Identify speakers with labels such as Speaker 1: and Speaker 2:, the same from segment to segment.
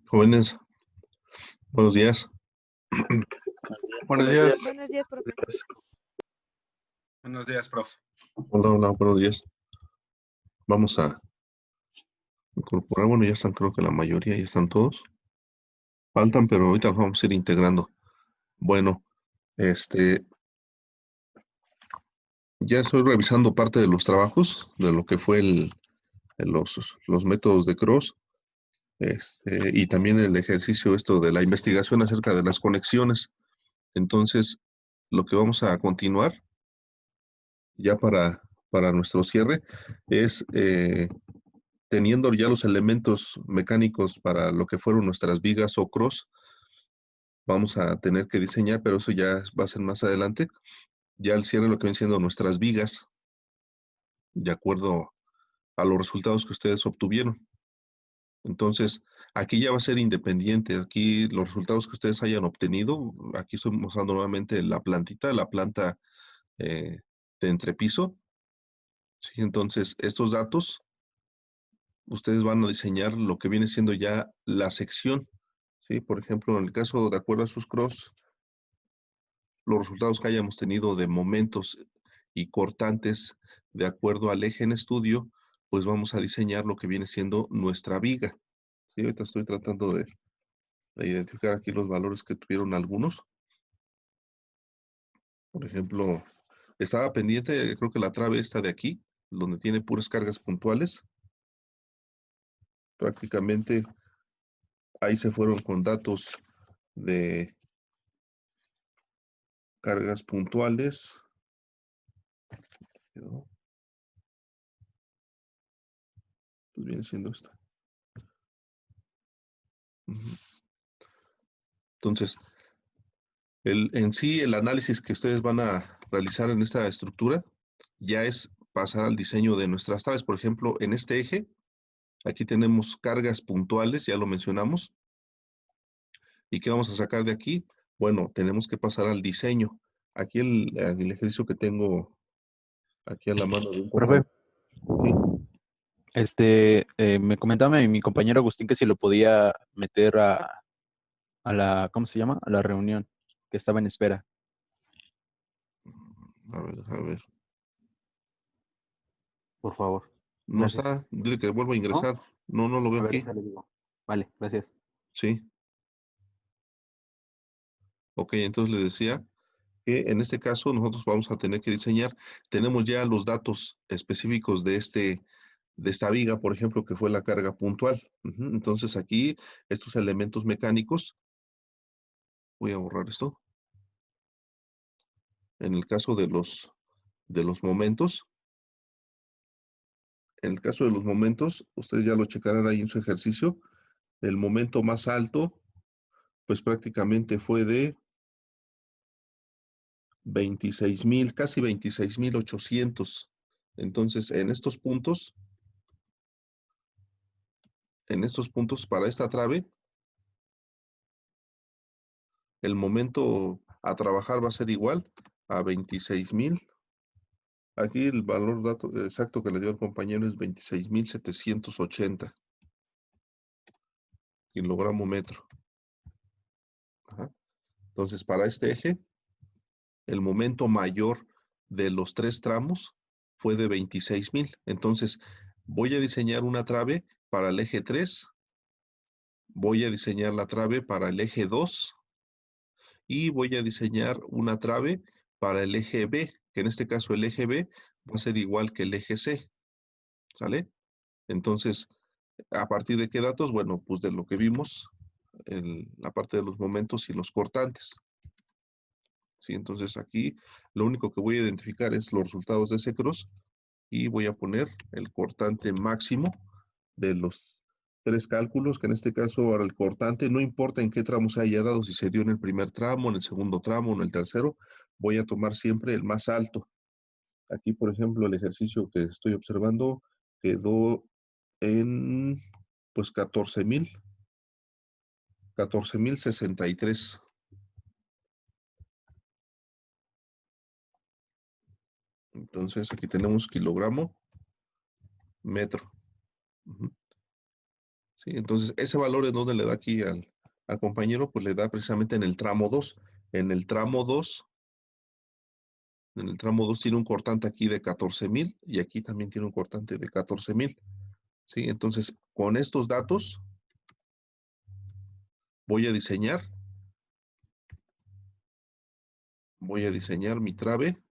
Speaker 1: Jóvenes, buenos días.
Speaker 2: Buenos días.
Speaker 3: Buenos días, profe.
Speaker 2: Buenos días, prof.
Speaker 1: Hola, buenos días. Vamos a incorporar, bueno, ya están, creo que la mayoría, ya están todos. Faltan, pero ahorita los vamos a ir integrando. Bueno, ya estoy revisando parte de los trabajos, de lo que fue los métodos de Cross, y también el ejercicio esto de la investigación acerca de las conexiones. Entonces, lo que vamos a continuar, ya para nuestro cierre, es teniendo ya los elementos mecánicos para lo que fueron nuestras vigas o cross, vamos a tener que diseñar, pero eso ya va a ser más adelante, ya al cierre lo que vienen siendo nuestras vigas, de acuerdo a los resultados que ustedes obtuvieron. Entonces, aquí ya va a ser independiente, aquí los resultados que ustedes hayan obtenido, aquí estoy mostrando nuevamente la plantita, la planta de entrepiso. ¿Sí? Entonces, estos datos, ustedes van a diseñar lo que viene siendo ya la sección. ¿Sí? Por ejemplo, en el caso de acuerdo a sus cross, los resultados que hayamos tenido de momentos y cortantes de acuerdo al eje en estudio, pues vamos a diseñar lo que viene siendo nuestra viga. ¿Sí? Ahorita estoy tratando de identificar aquí los valores que tuvieron algunos. Por ejemplo, estaba pendiente, creo que la trave esta de aquí, donde tiene puras cargas puntuales. Prácticamente ahí se fueron con datos de cargas puntuales. ¿No? Pues viene siendo esta. Entonces, en sí, el análisis que ustedes van a realizar en esta estructura ya es pasar al diseño de nuestras traves. Por ejemplo, en este eje, aquí tenemos cargas puntuales, ya lo mencionamos. ¿Y qué vamos a sacar de aquí? Bueno, tenemos que pasar al diseño. Aquí el ejercicio que tengo aquí a la mano de un
Speaker 4: Profe,
Speaker 1: compañero.
Speaker 4: me comentaba mi compañero Agustín que si lo podía meter a la, ¿cómo se llama? A la reunión, que estaba en espera.
Speaker 1: A ver.
Speaker 4: Por favor.
Speaker 1: No
Speaker 4: Gracias.
Speaker 1: está, dile que vuelva a ingresar. No, no lo veo
Speaker 4: A ver,
Speaker 1: aquí.
Speaker 4: ya le digo. Vale, gracias.
Speaker 1: Sí. Ok, entonces le decía que en este caso nosotros vamos a tener que diseñar, tenemos ya los datos específicos de esta viga, por ejemplo, que fue la carga puntual. Entonces aquí, estos elementos mecánicos, voy a borrar esto. En el caso de los momentos, en el caso de los momentos, ustedes ya lo checarán ahí en su ejercicio, el momento más alto, pues prácticamente fue de 26,000, casi 26,800. Entonces, en estos puntos, para esta trave, el momento a trabajar va a ser igual a 26,000. Aquí el valor dato exacto que le dio el compañero es 26,780 kilogramo metro. Ajá. Entonces, para este eje, el momento mayor de los 3 tramos fue de 26,000. Entonces, voy a diseñar una trave para el eje 3, voy a diseñar la trave para el eje 2 y voy a diseñar una trave para el eje B, que en este caso el eje B va a ser igual que el eje C. ¿Sale? Entonces, ¿a partir de qué datos? Bueno, pues de lo que vimos, la parte de los momentos y los cortantes. ¿Sí? Entonces aquí lo único que voy a identificar es los resultados de ese cross y voy a poner el cortante máximo de los 3 cálculos, que en este caso ahora el cortante, no importa en qué tramo se haya dado, si se dio en el primer tramo, en el segundo tramo, en el tercero, voy a tomar siempre el más alto. Aquí, por ejemplo, el ejercicio que estoy observando quedó en, pues, 14,063. Entonces, aquí tenemos kilogramo, metro. ¿sí? Entonces, ese valor es donde le da aquí al compañero, pues le da precisamente en el tramo 2. En el tramo 2 tiene un cortante aquí de 14,000 y aquí también tiene un cortante de 14,000. ¿Sí? Entonces, con estos datos voy a diseñar mi trave.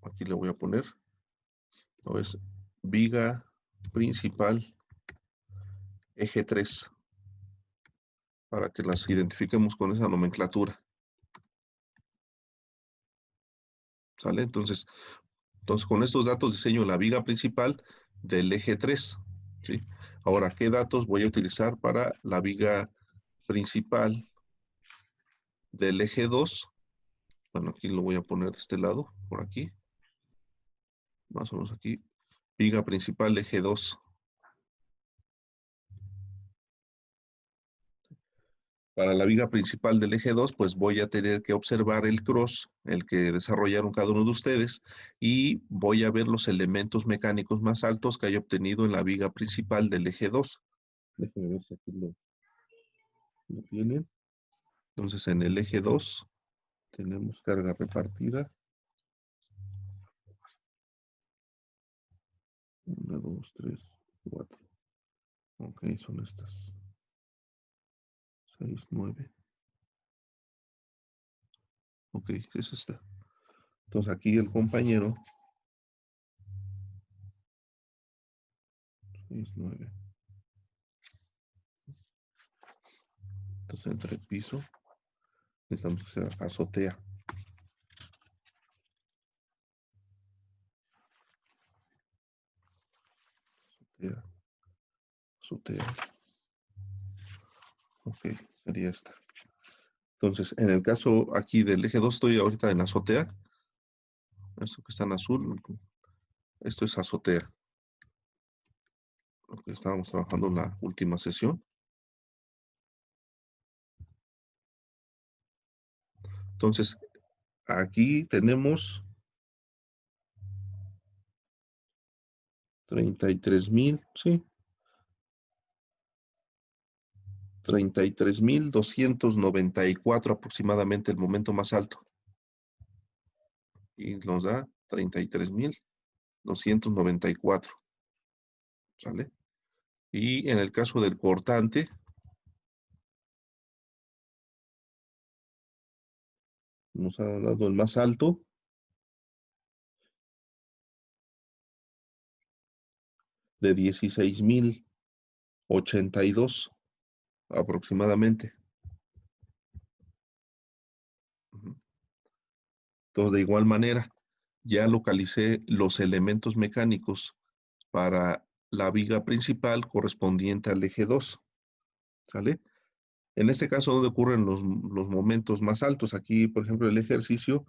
Speaker 1: Aquí le voy a poner, ¿no? Es viga principal eje 3, para que las identifiquemos con esa nomenclatura. ¿Sale? Entonces con estos datos diseño la viga principal del eje 3. ¿Sí? Ahora, ¿qué datos voy a utilizar para la viga principal del eje 2? Bueno, aquí lo voy a poner de este lado, por aquí. Más o menos aquí. Viga principal eje 2. Para la viga principal del eje 2, pues voy a tener que observar el cross, el que desarrollaron cada uno de ustedes, y voy a ver los elementos mecánicos más altos que haya obtenido en la viga principal del eje 2. Déjenme ver si aquí lo tienen. Entonces, en el eje 2 tenemos carga repartida. 1, 2, 3, 4. Ok, son estas. 6, 9. Ok, es esta. Entonces aquí el compañero 6, 9. Entonces entre el piso necesitamos que sea azotea. Azotea. Ok, sería esta. Entonces, en el caso aquí del eje 2, estoy ahorita en azotea. Esto que está en azul, esto es azotea. Lo que estábamos trabajando en la última sesión. Entonces, aquí tenemos 33,000, sí. 33,294 aproximadamente el momento más alto. Y nos da 33,294. ¿Sale? Y en el caso del cortante, nos ha dado el más alto de 16,082 aproximadamente. Entonces, de igual manera, ya localicé los elementos mecánicos para la viga principal correspondiente al eje 2. ¿Sale? En este caso, ¿dónde ocurren los momentos más altos? Aquí, por ejemplo, el ejercicio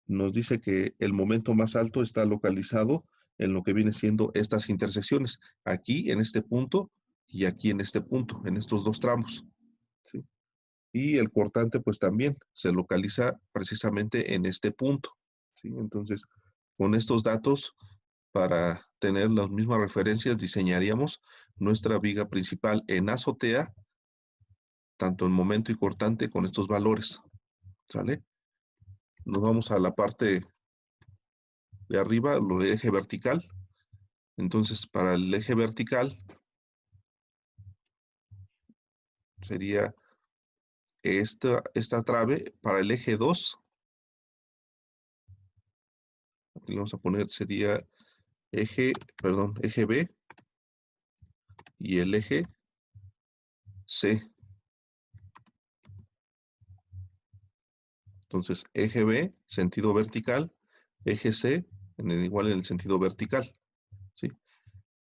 Speaker 1: nos dice que el momento más alto está localizado en lo que viene siendo estas intersecciones. Aquí, en este punto, y aquí en este punto, en estos dos tramos. ¿Sí? Y el cortante, pues también se localiza precisamente en este punto. ¿Sí? Entonces, con estos datos, para tener las mismas referencias, diseñaríamos nuestra viga principal en azotea, tanto en momento y cortante, con estos valores. ¿Sale? Nos vamos a la parte de arriba, lo de eje vertical. Entonces, para el eje vertical sería esta trave. Para el eje 2, aquí le vamos a poner, sería eje B y el eje C. Entonces, eje B, sentido vertical, eje C, igual en el sentido vertical. ¿Sí?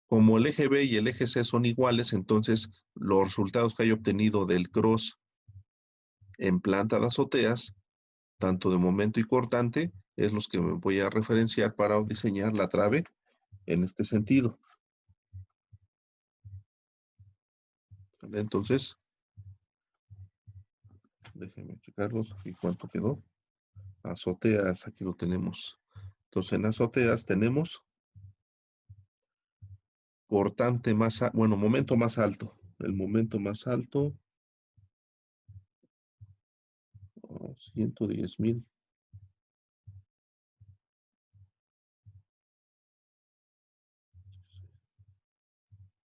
Speaker 1: Como el eje B y el eje C son iguales, entonces los resultados que haya obtenido del cross en planta de azoteas, tanto de momento y cortante, es los que me voy a referenciar para diseñar la trave en este sentido. ¿Vale? Entonces, déjenme checarlos y cuánto quedó. Azoteas, aquí lo tenemos. Entonces, en azoteas tenemos cortante más, bueno, momento más alto. El momento más alto, 110,000.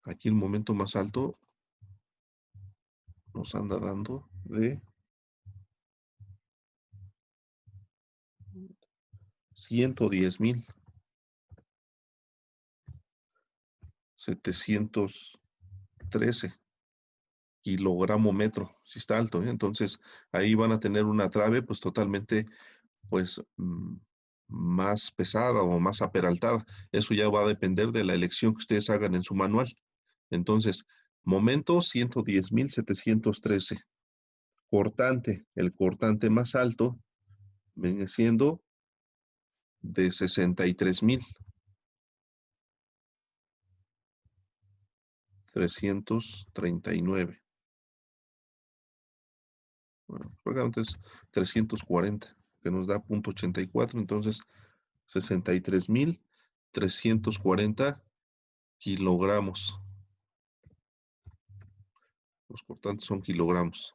Speaker 1: Aquí el momento más alto nos anda dando de 110,713 kilogramo metro, si está alto, ¿eh? Entonces, ahí van a tener una trave, pues totalmente, pues, más pesada o más aperaltada. Eso ya va a depender de la elección que ustedes hagan en su manual. Entonces, momento 110,713. Cortante, el cortante más alto viene siendo de 63,339. Bueno, prácticamente es 340, que nos da 0,84, entonces 63,340 kilogramos. Los cortantes son kilogramos.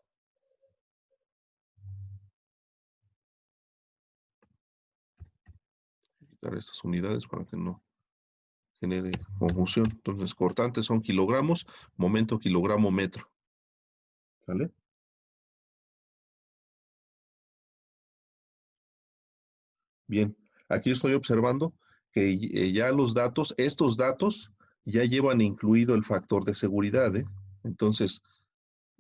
Speaker 1: Quitar estas unidades para que no genere confusión. Entonces, cortantes son kilogramos, momento kilogramo metro. ¿Sale? Bien, aquí estoy observando que ya los datos, estos datos ya llevan incluido el factor de seguridad, ¿eh? Entonces,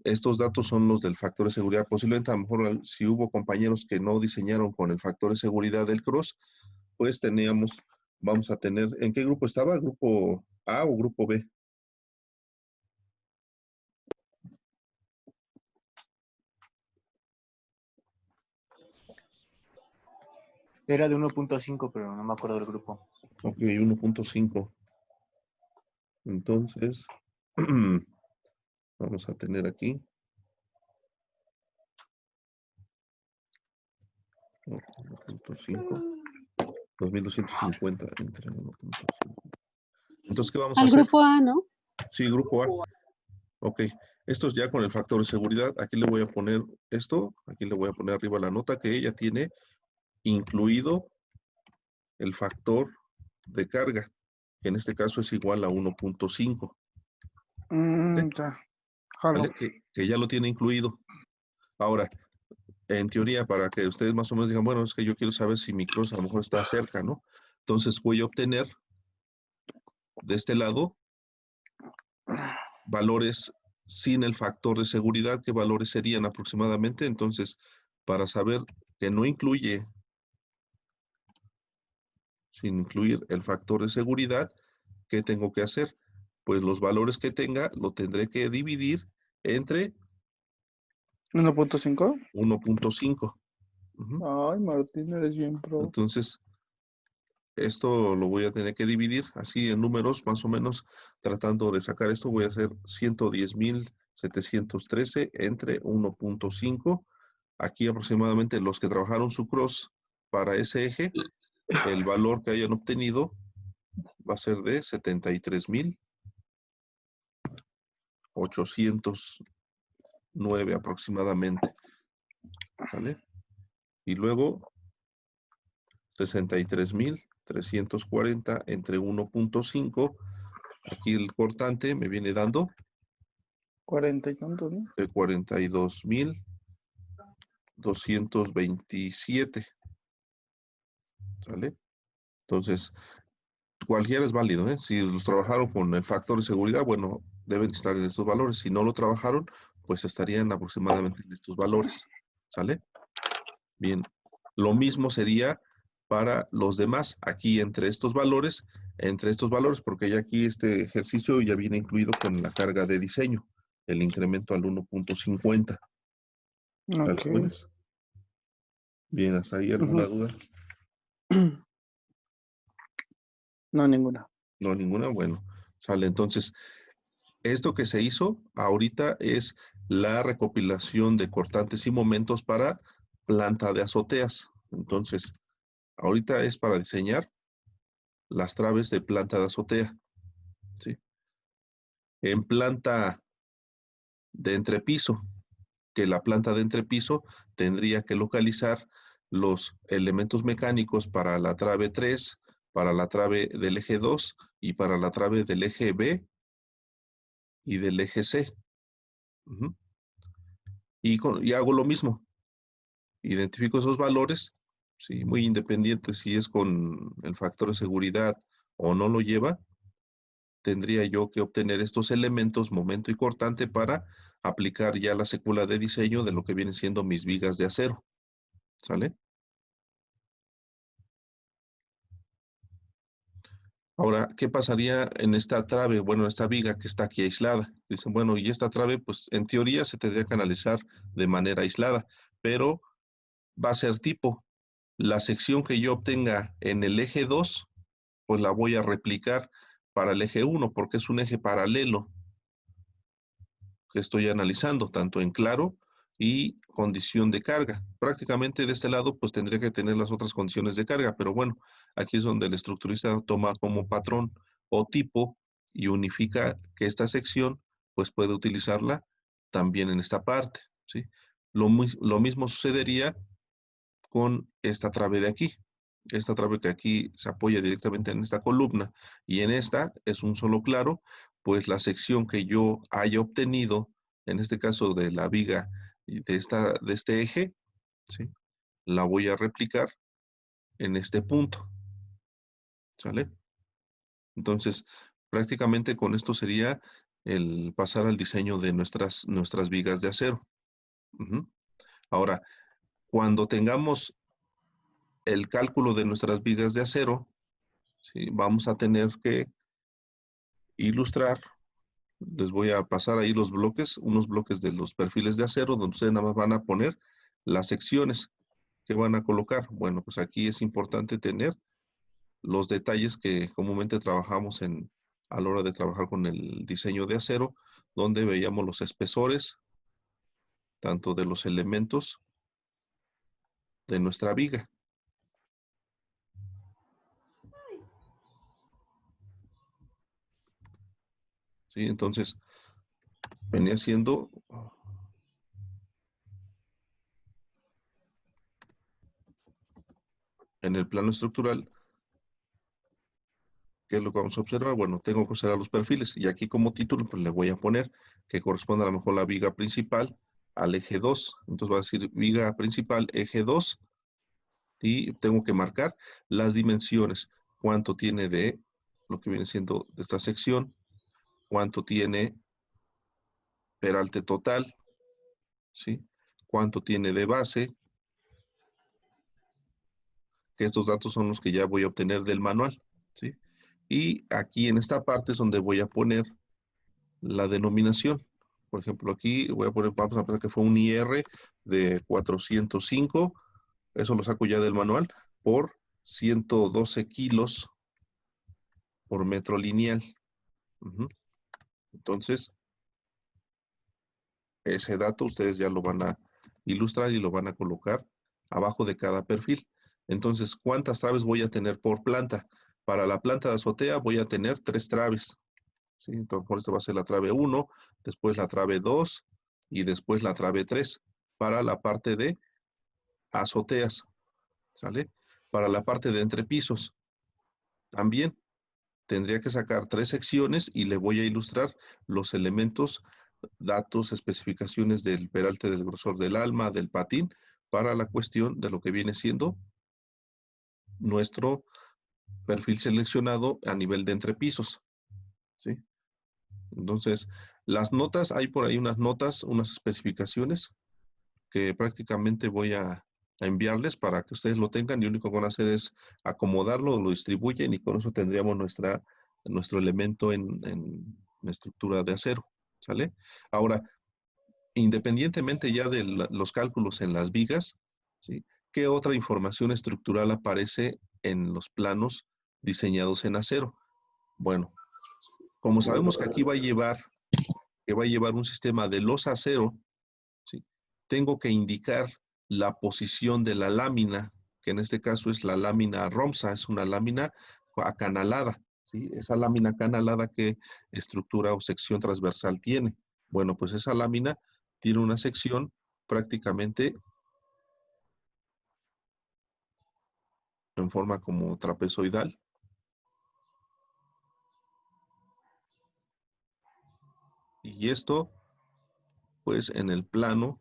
Speaker 1: estos datos son los del factor de seguridad. Posiblemente a lo mejor si hubo compañeros que no diseñaron con el factor de seguridad del cross, pues vamos a tener, ¿en qué grupo estaba? ¿Grupo A o grupo B?
Speaker 3: Era de 1.5, pero no me acuerdo del grupo.
Speaker 1: Ok, 1.5. Entonces, vamos a tener aquí 1.5, 2,250 entre 1.5. Entonces, ¿qué vamos a
Speaker 5: Al
Speaker 1: hacer?
Speaker 5: grupo A, ¿no?
Speaker 1: Sí, grupo A. Ok, esto es ya con el factor de seguridad. Aquí le voy a poner esto, aquí le voy a poner arriba la nota que ella tiene incluido el factor de carga, que en este caso es igual a 1.5. ¿Vale? Que ya lo tiene incluido. Ahora, en teoría, para que ustedes más o menos digan, bueno, es que yo quiero saber si mi cross a lo mejor está cerca, ¿no? Entonces voy a obtener de este lado valores sin el factor de seguridad. ¿Qué valores serían aproximadamente? Entonces, para saber que no incluye, sin incluir el factor de seguridad, ¿qué tengo que hacer? Pues los valores que tenga lo tendré que dividir entre
Speaker 2: 1.5.
Speaker 1: 1.5.
Speaker 2: Ay, Martín, eres bien pro.
Speaker 1: Entonces, esto lo voy a tener que dividir así en números, más o menos, tratando de sacar esto, voy a hacer 110,713 entre 1.5. Aquí aproximadamente los que trabajaron su cross para ese eje, el valor que hayan obtenido va a ser de 73,809 aproximadamente. ¿Vale? Y luego 63,340 entre 1.5. Aquí el cortante me viene dando
Speaker 2: 40 y tantos, ¿no?
Speaker 1: de 42,227. ¿Sale? Entonces, cualquiera es válido, ¿eh? Si los trabajaron con el factor de seguridad, bueno, deben estar en estos valores. Si no lo trabajaron, pues estarían aproximadamente en estos valores. ¿Sale? Bien. Lo mismo sería para los demás. Aquí entre estos valores, porque ya aquí este ejercicio ya viene incluido con la carga de diseño, el incremento al 1.50. ¿Sale,
Speaker 2: Ok.
Speaker 1: jóvenes? Bien, ¿hasta ahí alguna duda?
Speaker 2: No, ninguna.
Speaker 1: No, ninguna. Bueno, sale. Entonces, esto que se hizo ahorita es la recopilación de cortantes y momentos para planta de azoteas. Entonces, ahorita es para diseñar las traves de planta de azotea, ¿sí? En planta de entrepiso, que la planta de entrepiso tendría que localizar los elementos mecánicos para la trave 3, para la trave del eje 2 y para la trave del eje B y del eje C. Uh-huh. Y hago lo mismo. Identifico esos valores, ¿sí? Muy independiente si es con el factor de seguridad o no lo lleva, tendría yo que obtener estos elementos, momento y cortante, para aplicar ya la secuela de diseño de lo que vienen siendo mis vigas de acero. ¿Sale? Ahora, ¿qué pasaría en esta trave? Bueno, esta viga que está aquí aislada. Dicen, bueno, y esta trave, pues en teoría se tendría que analizar de manera aislada, pero va a ser tipo. La sección que yo obtenga en el eje 2, pues la voy a replicar para el eje 1, porque es un eje paralelo que estoy analizando, tanto en claro y condición de carga. Prácticamente de este lado, pues tendría que tener las otras condiciones de carga, pero bueno, aquí es donde el estructurista toma como patrón o tipo y unifica que esta sección, pues puede utilizarla también en esta parte, ¿sí? Lo mismo sucedería con esta trave de aquí. Esta trave que aquí se apoya directamente en esta columna y en esta es un solo claro, pues la sección que yo haya obtenido, en este caso de la viga de este eje, ¿sí? La voy a replicar en este punto. ¿Sale? Entonces, prácticamente con esto sería el pasar al diseño de nuestras vigas de acero. Uh-huh. Ahora, cuando tengamos el cálculo de nuestras vigas de acero, ¿sí? Vamos a tener que ilustrar. Les voy a pasar ahí los bloques, unos bloques de los perfiles de acero, donde ustedes nada más van a poner las secciones que van a colocar. Bueno, pues aquí es importante tener los detalles que comúnmente trabajamos a la hora de trabajar con el diseño de acero, donde veíamos los espesores, tanto de los elementos de nuestra viga. ¿Sí? Entonces, venía siendo en el plano estructural, ¿qué es lo que vamos a observar? Bueno, tengo que observar los perfiles y aquí como título pues le voy a poner que corresponde a lo mejor la viga principal al eje 2. Entonces va a decir viga principal, eje 2, y tengo que marcar las dimensiones. Cuánto tiene de lo que viene siendo de esta sección, cuánto tiene peralte total, ¿sí? Cuánto tiene de base, que estos datos son los que ya voy a obtener del manual, ¿sí? Y aquí en esta parte es donde voy a poner la denominación. Por ejemplo, aquí voy a poner, vamos a pensar que fue un IR de 405, eso lo saco ya del manual, por 112 kilos por metro lineal. Uh-huh. Entonces, ese dato ustedes ya lo van a ilustrar y lo van a colocar abajo de cada perfil. Entonces, ¿cuántas traves voy a tener por planta? Para la planta de azotea voy a tener 3 traves. ¿Sí? Entonces, por esto va a ser la trave 1, después la trave 2 y después la trave 3 para la parte de azoteas. ¿Sale? Para la parte de entrepisos, también tendría que sacar 3 secciones y le voy a ilustrar los elementos, datos, especificaciones del peralte, del grosor del alma, del patín, para la cuestión de lo que viene siendo nuestro perfil seleccionado a nivel de entrepisos. ¿Sí? Entonces, las notas, hay por ahí unas notas, unas especificaciones que prácticamente voy a enviarles para que ustedes lo tengan y lo único que van a hacer es acomodarlo, lo distribuyen y con eso tendríamos nuestro elemento en la estructura de acero. ¿Sale? Ahora, independientemente ya de los cálculos en las vigas, ¿sí? ¿Qué otra información estructural aparece en los planos diseñados en acero? Bueno, como sabemos que aquí va a llevar un sistema de losa acero, ¿sí? Tengo que indicar la posición de la lámina que en este caso es la lámina ROMSA, es una lámina acanalada, ¿sí? Esa lámina acanalada, ¿qué estructura o sección transversal tiene? Bueno, pues esa lámina tiene una sección prácticamente en forma como trapezoidal. Y esto, pues en el plano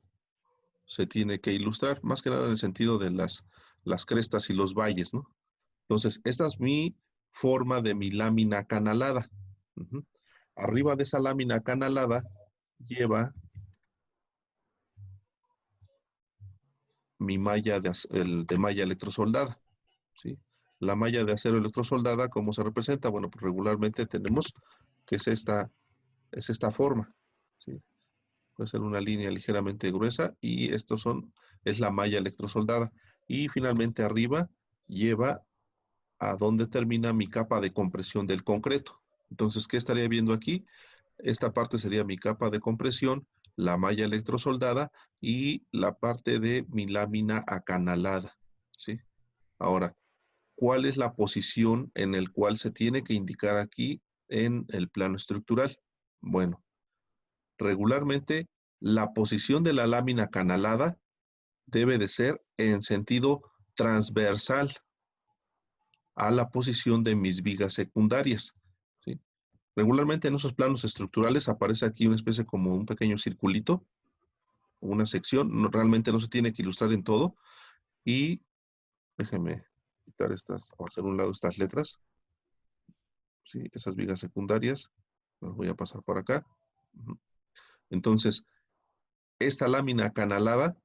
Speaker 1: se tiene que ilustrar, más que nada en el sentido de las crestas y los valles, ¿no? Entonces, esta es mi forma de mi lámina acanalada. Ujú. Arriba de esa lámina acanalada lleva mi malla de malla electrosoldada, ¿sí? La malla de acero electrosoldada, ¿cómo se representa? Bueno, pues regularmente tenemos que es esta forma, ¿sí? Puede ser una línea ligeramente gruesa y es la malla electrosoldada. Y finalmente arriba lleva a donde termina mi capa de compresión del concreto. Entonces, ¿qué estaría viendo aquí? Esta parte sería mi capa de compresión, la malla electrosoldada y la parte de mi lámina acanalada, ¿sí? Ahora, ¿cuál es la posición en el cual se tiene que indicar aquí en el plano estructural? Bueno, regularmente la posición de la lámina acanalada debe de ser en sentido transversal a la posición de mis vigas secundarias, ¿sí? Regularmente en esos planos estructurales aparece aquí una especie como un pequeño circulito, una sección, realmente no se tiene que ilustrar en todo, y déjenme quitar estas, o hacer un lado estas letras, ¿sí? Esas vigas secundarias, las voy a pasar por acá. Entonces, esta lámina acanalada,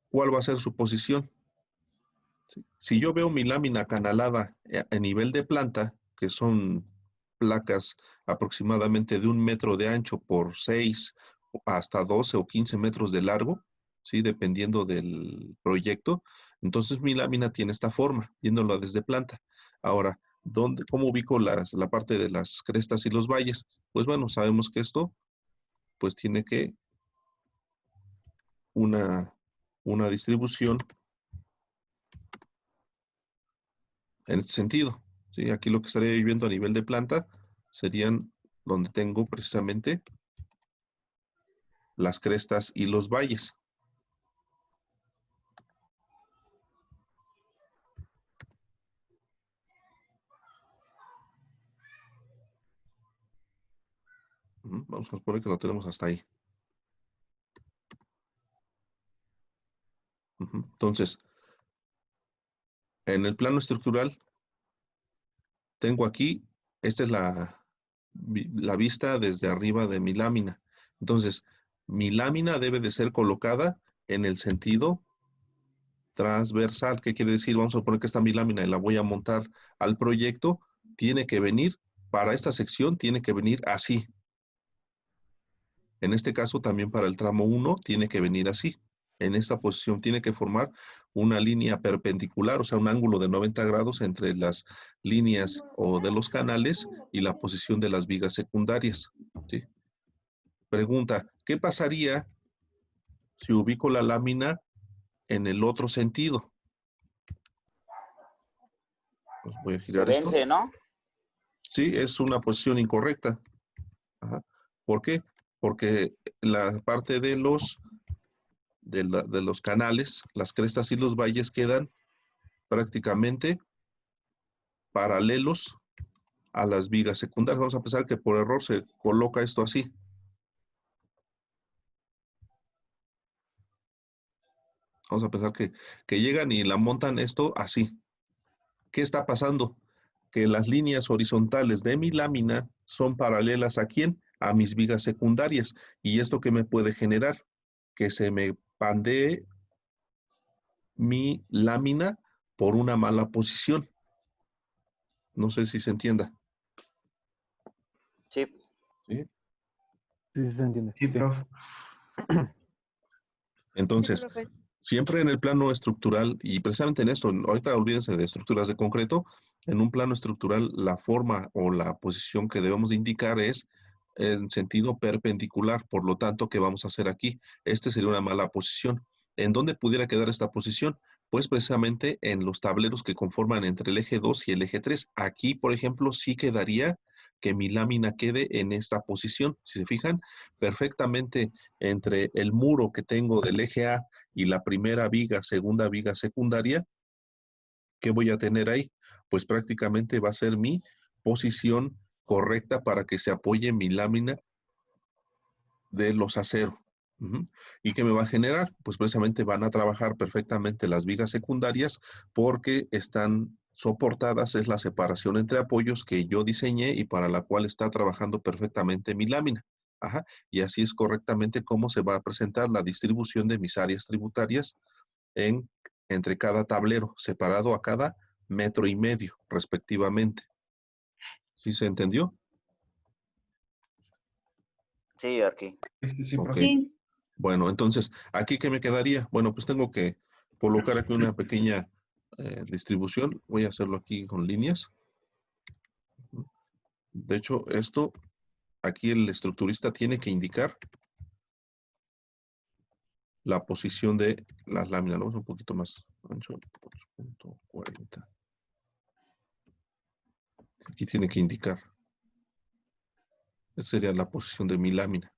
Speaker 1: ¿cuál va a ser su posición? ¿Sí? Si yo veo mi lámina acanalada a nivel de planta, que son placas aproximadamente de 1 metro de ancho por 6 hasta 12 o 15 metros de largo, ¿sí? Dependiendo del proyecto, entonces mi lámina tiene esta forma, viéndola desde planta. Ahora, ¿cómo ubico la parte de las crestas y los valles? Pues bueno, sabemos que esto pues tiene que una distribución en este sentido, ¿sí? Aquí lo que estaría viviendo a nivel de planta serían donde tengo precisamente las crestas y los valles. Vamos a suponer que lo tenemos hasta ahí. Entonces, en el plano estructural, tengo aquí, esta es la vista desde arriba de mi lámina. Entonces, mi lámina debe de ser colocada en el sentido transversal. ¿Qué quiere decir? Vamos a suponer que está mi lámina y la voy a montar al proyecto. Tiene que venir, para esta sección, tiene que venir así. En este caso, también para el tramo 1, tiene que venir así. En esta posición tiene que formar una línea perpendicular, o sea, un ángulo de 90 grados entre las líneas o de los canales y la posición de las vigas secundarias, ¿sí? Pregunta, ¿qué pasaría si ubico la lámina en el otro sentido? Pues voy a girar
Speaker 5: Se vence,
Speaker 1: esto.
Speaker 5: ¿no?
Speaker 1: Sí, es una posición incorrecta. Ajá. ¿Por qué? Porque la parte de los canales, las crestas y los valles quedan prácticamente paralelos a las vigas secundarias. Vamos a pensar que por error se coloca esto así. Vamos a pensar que llegan y la montan esto así. ¿Qué está pasando? Que las líneas horizontales de mi lámina son paralelas ¿a quién? A mis vigas secundarias. ¿Y esto qué me puede generar? Que se me pandee mi lámina por una mala posición. No sé si se entienda.
Speaker 5: Sí.
Speaker 1: ¿Sí?
Speaker 4: Sí, se entiende.
Speaker 3: Sí, profe.
Speaker 1: Entonces,
Speaker 6: Sí, profe.
Speaker 1: siempre en el plano estructural, y precisamente en esto, ahorita olvídense de estructuras de concreto, en un plano estructural la forma o la posición que debemos de indicar es en sentido perpendicular, por lo tanto, ¿qué vamos a hacer aquí? Este sería una mala posición. ¿En dónde pudiera quedar esta posición? Pues precisamente en los tableros que conforman entre el eje 2 y el eje 3. Aquí, por ejemplo, sí quedaría que mi lámina quede en esta posición. Si se fijan, perfectamente entre el muro que tengo del eje A y la primera viga, segunda viga secundaria, ¿qué voy a tener ahí? Pues prácticamente va a ser mi posición correcta para que se apoye mi lámina de los aceros. ¿Y qué me va a generar? Pues precisamente van a trabajar perfectamente las vigas secundarias porque están soportadas, es la separación entre apoyos que yo diseñé y para la cual está trabajando perfectamente mi lámina. Ajá. Y así es correctamente cómo se va a presentar la distribución de mis áreas tributarias entre cada tablero, separado a cada 1,5 metros, respectivamente. ¿Sí se entendió?
Speaker 5: Sí, aquí.
Speaker 6: Sí,
Speaker 1: Ok.
Speaker 6: profe.
Speaker 7: Sí.
Speaker 1: Bueno, entonces, ¿aquí qué me quedaría? Bueno, pues tengo que colocar aquí una pequeña distribución. Voy a hacerlo aquí con líneas. De hecho, esto, aquí el estructurista tiene que indicar la posición de las láminas. Vamos un poquito más ancho, 8.40. Aquí tiene que indicar. Esa sería la posición de mi lámina.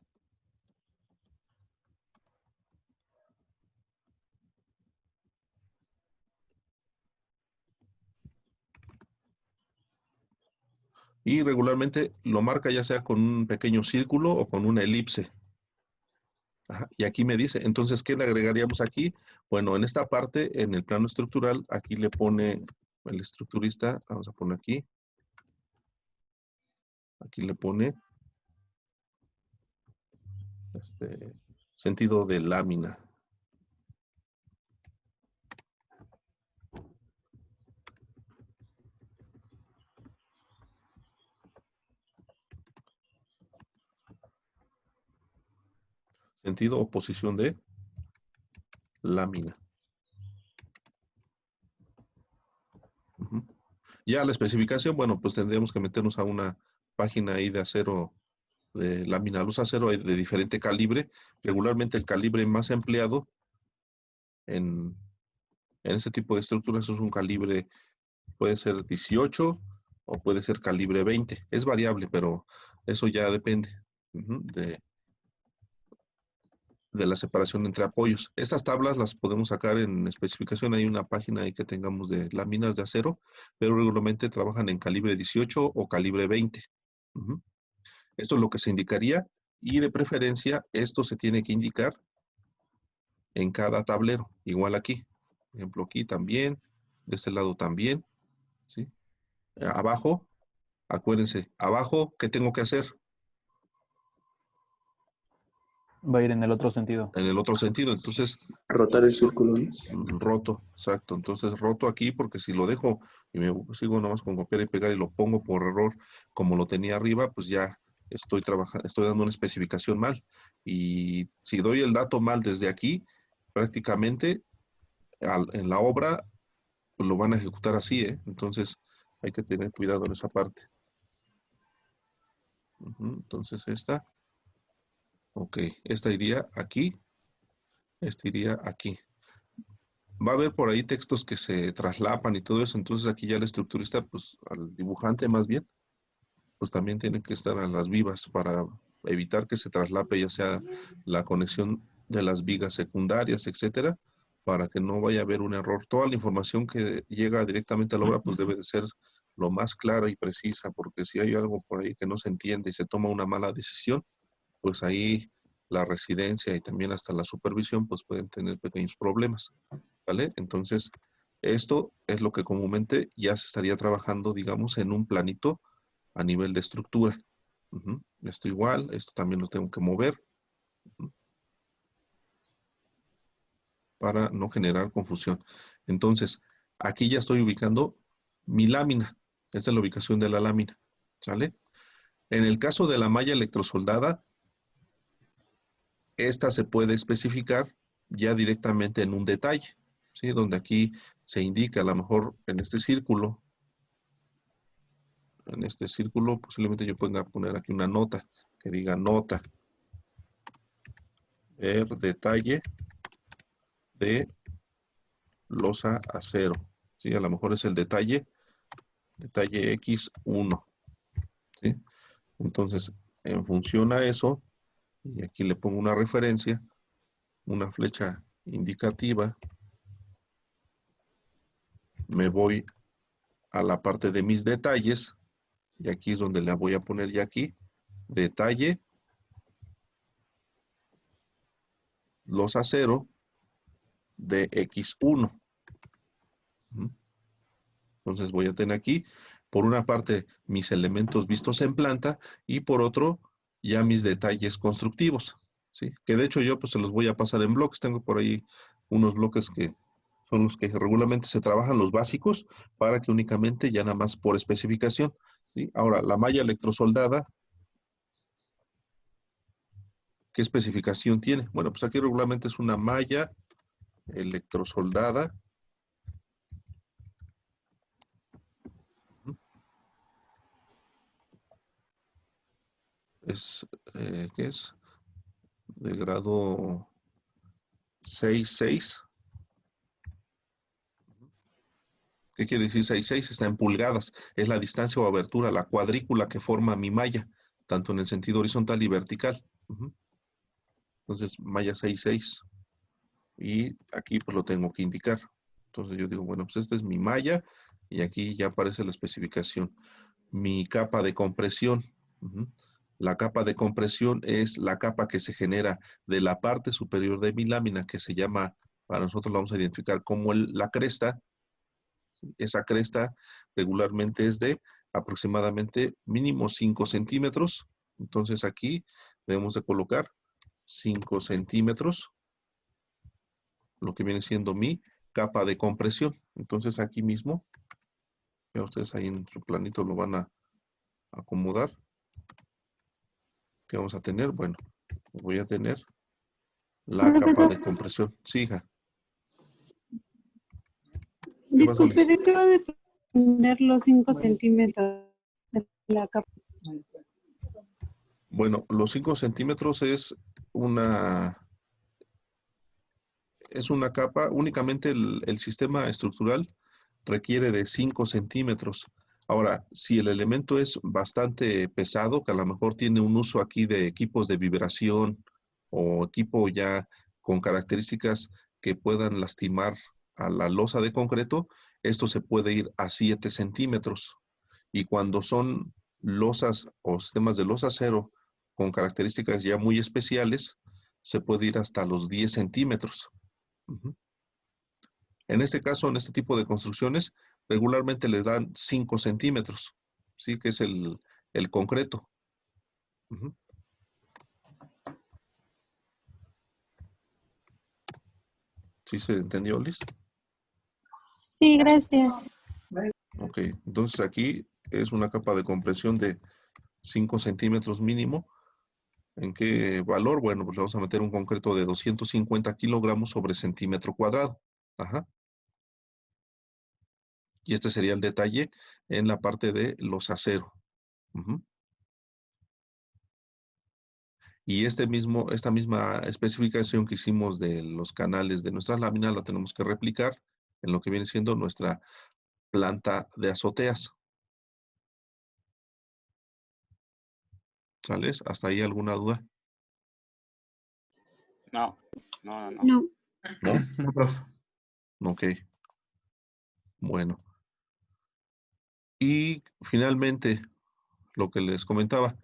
Speaker 1: Y regularmente lo marca ya sea con un pequeño círculo o con una elipse. Ajá, y aquí me dice, entonces, ¿qué le agregaríamos aquí? Bueno, en esta parte, en el plano estructural, aquí le pone el estructurista, vamos a poner aquí le pone sentido de lámina. Sentido o posición de lámina. Ya la especificación, bueno, pues tendríamos que meternos a una página ahí de acero, de lámina luz acero de diferente calibre. Regularmente el calibre más empleado en este tipo de estructuras es un calibre, puede ser 18 o puede ser calibre 20. Es variable, pero eso ya depende de la separación entre apoyos. Estas tablas las podemos sacar en especificación. Hay una página ahí que tengamos de láminas de acero, pero regularmente trabajan en calibre 18 o calibre 20. Esto es lo que se indicaría y de preferencia esto se tiene que indicar en cada tablero. Igual aquí. Por ejemplo, aquí también, de este lado también. ¿Sí? Abajo, acuérdense, abajo, ¿qué tengo que hacer?
Speaker 4: Va a ir en el otro sentido.
Speaker 1: En el otro sentido, entonces,
Speaker 6: Rotar el círculo, ¿no?
Speaker 1: roto, exacto. Entonces, roto aquí porque si lo dejo y me sigo nomás con copiar y pegar y lo pongo por error como lo tenía arriba, pues ya estoy dando una especificación mal. Y si doy el dato mal desde aquí, prácticamente en la obra pues lo van a ejecutar así, ¿eh? Entonces, hay que tener cuidado en esa parte. Entonces, ok, esta iría aquí, esta iría aquí. Va a haber por ahí textos que se traslapan y todo eso, entonces aquí ya el estructurista, pues al dibujante más bien, pues también tiene que estar a las vivas para evitar que se traslape ya sea la conexión de las vigas secundarias, etcétera, para que no vaya a haber un error. Toda la información que llega directamente a la obra, pues debe de ser lo más clara y precisa, porque si hay algo por ahí que no se entiende y se toma una mala decisión, pues ahí la residencia y también hasta la supervisión, pues pueden tener pequeños problemas, ¿vale? Entonces, esto es lo que comúnmente ya se estaría trabajando, digamos, en un planito a nivel de estructura. Esto igual, esto también lo tengo que mover para no generar confusión. Entonces, aquí ya estoy ubicando mi lámina. Esta es la ubicación de la lámina, ¿sale? En el caso de la malla electrosoldada, esta se puede especificar ya directamente en un detalle, ¿sí? Donde aquí se indica, a lo mejor en este círculo posiblemente yo pueda poner aquí una nota que diga nota, ver detalle de losa acero. ¿Sí? A lo mejor es el detalle X1. ¿Sí? Entonces, en función a eso, y aquí le pongo una referencia, una flecha indicativa, me voy a la parte de mis detalles, y aquí es donde la voy a poner ya aquí, detalle, losa acero de X1. Entonces voy a tener aquí, por una parte, mis elementos vistos en planta, y por otro, ya mis detalles constructivos, ¿sí? Que de hecho yo pues se los voy a pasar en bloques. Tengo por ahí unos bloques que son los que regularmente se trabajan, los básicos, para que únicamente ya nada más por especificación, ¿sí? Ahora, la malla electrosoldada, ¿qué especificación tiene? Bueno, pues aquí regularmente es una malla electrosoldada. ¿Qué es? De grado 6.6. ¿Qué quiere decir 6.6? Está en pulgadas. Es la distancia o abertura, la cuadrícula que forma mi malla, tanto en el sentido horizontal y vertical. Entonces, malla 6.6. Y aquí pues lo tengo que indicar. Entonces yo digo, bueno, pues esta es mi malla y aquí ya aparece la especificación. Mi capa de compresión. La capa de compresión es la capa que se genera de la parte superior de mi lámina, que se llama, para nosotros la vamos a identificar como la cresta. Esa cresta regularmente es de aproximadamente mínimo 5 centímetros. Entonces aquí debemos de colocar 5 centímetros, lo que viene siendo mi capa de compresión. Entonces aquí mismo, ya ustedes ahí en su planito lo van a acomodar. ¿Qué vamos a tener? Bueno, voy a tener la capa de compresión. Sí, hija. ¿Qué pasó,
Speaker 5: Disculpe,
Speaker 1: Liz?
Speaker 5: ¿de qué va a depender los 5 centímetros de la capa?
Speaker 1: Bueno, los 5 centímetros es una capa, únicamente el sistema estructural requiere de 5 centímetros. Ahora, si el elemento es bastante pesado, que a lo mejor tiene un uso aquí de equipos de vibración o equipo ya con características que puedan lastimar a la losa de concreto, esto se puede ir a 7 centímetros. Y cuando son losas o sistemas de losa acero con características ya muy especiales, se puede ir hasta los 10 centímetros. En este caso, en este tipo de construcciones, regularmente les dan 5 centímetros, ¿sí? Que es el concreto. ¿Sí se entendió, Liz?
Speaker 5: Sí, gracias.
Speaker 1: Ok, entonces aquí es una capa de compresión de 5 centímetros mínimo. ¿En qué valor? Bueno, pues le vamos a meter un concreto de 250 kilogramos sobre centímetro cuadrado. Ajá. Y este sería el detalle en la parte de los aceros. Y esta misma especificación que hicimos de los canales de nuestras láminas la tenemos que replicar en lo que viene siendo nuestra planta de azoteas. ¿Sales? ¿Hasta ahí alguna duda?
Speaker 7: No.
Speaker 5: No.
Speaker 1: ¿No?
Speaker 3: No, profe.
Speaker 1: Ok. Bueno. Y finalmente, lo que les comentaba,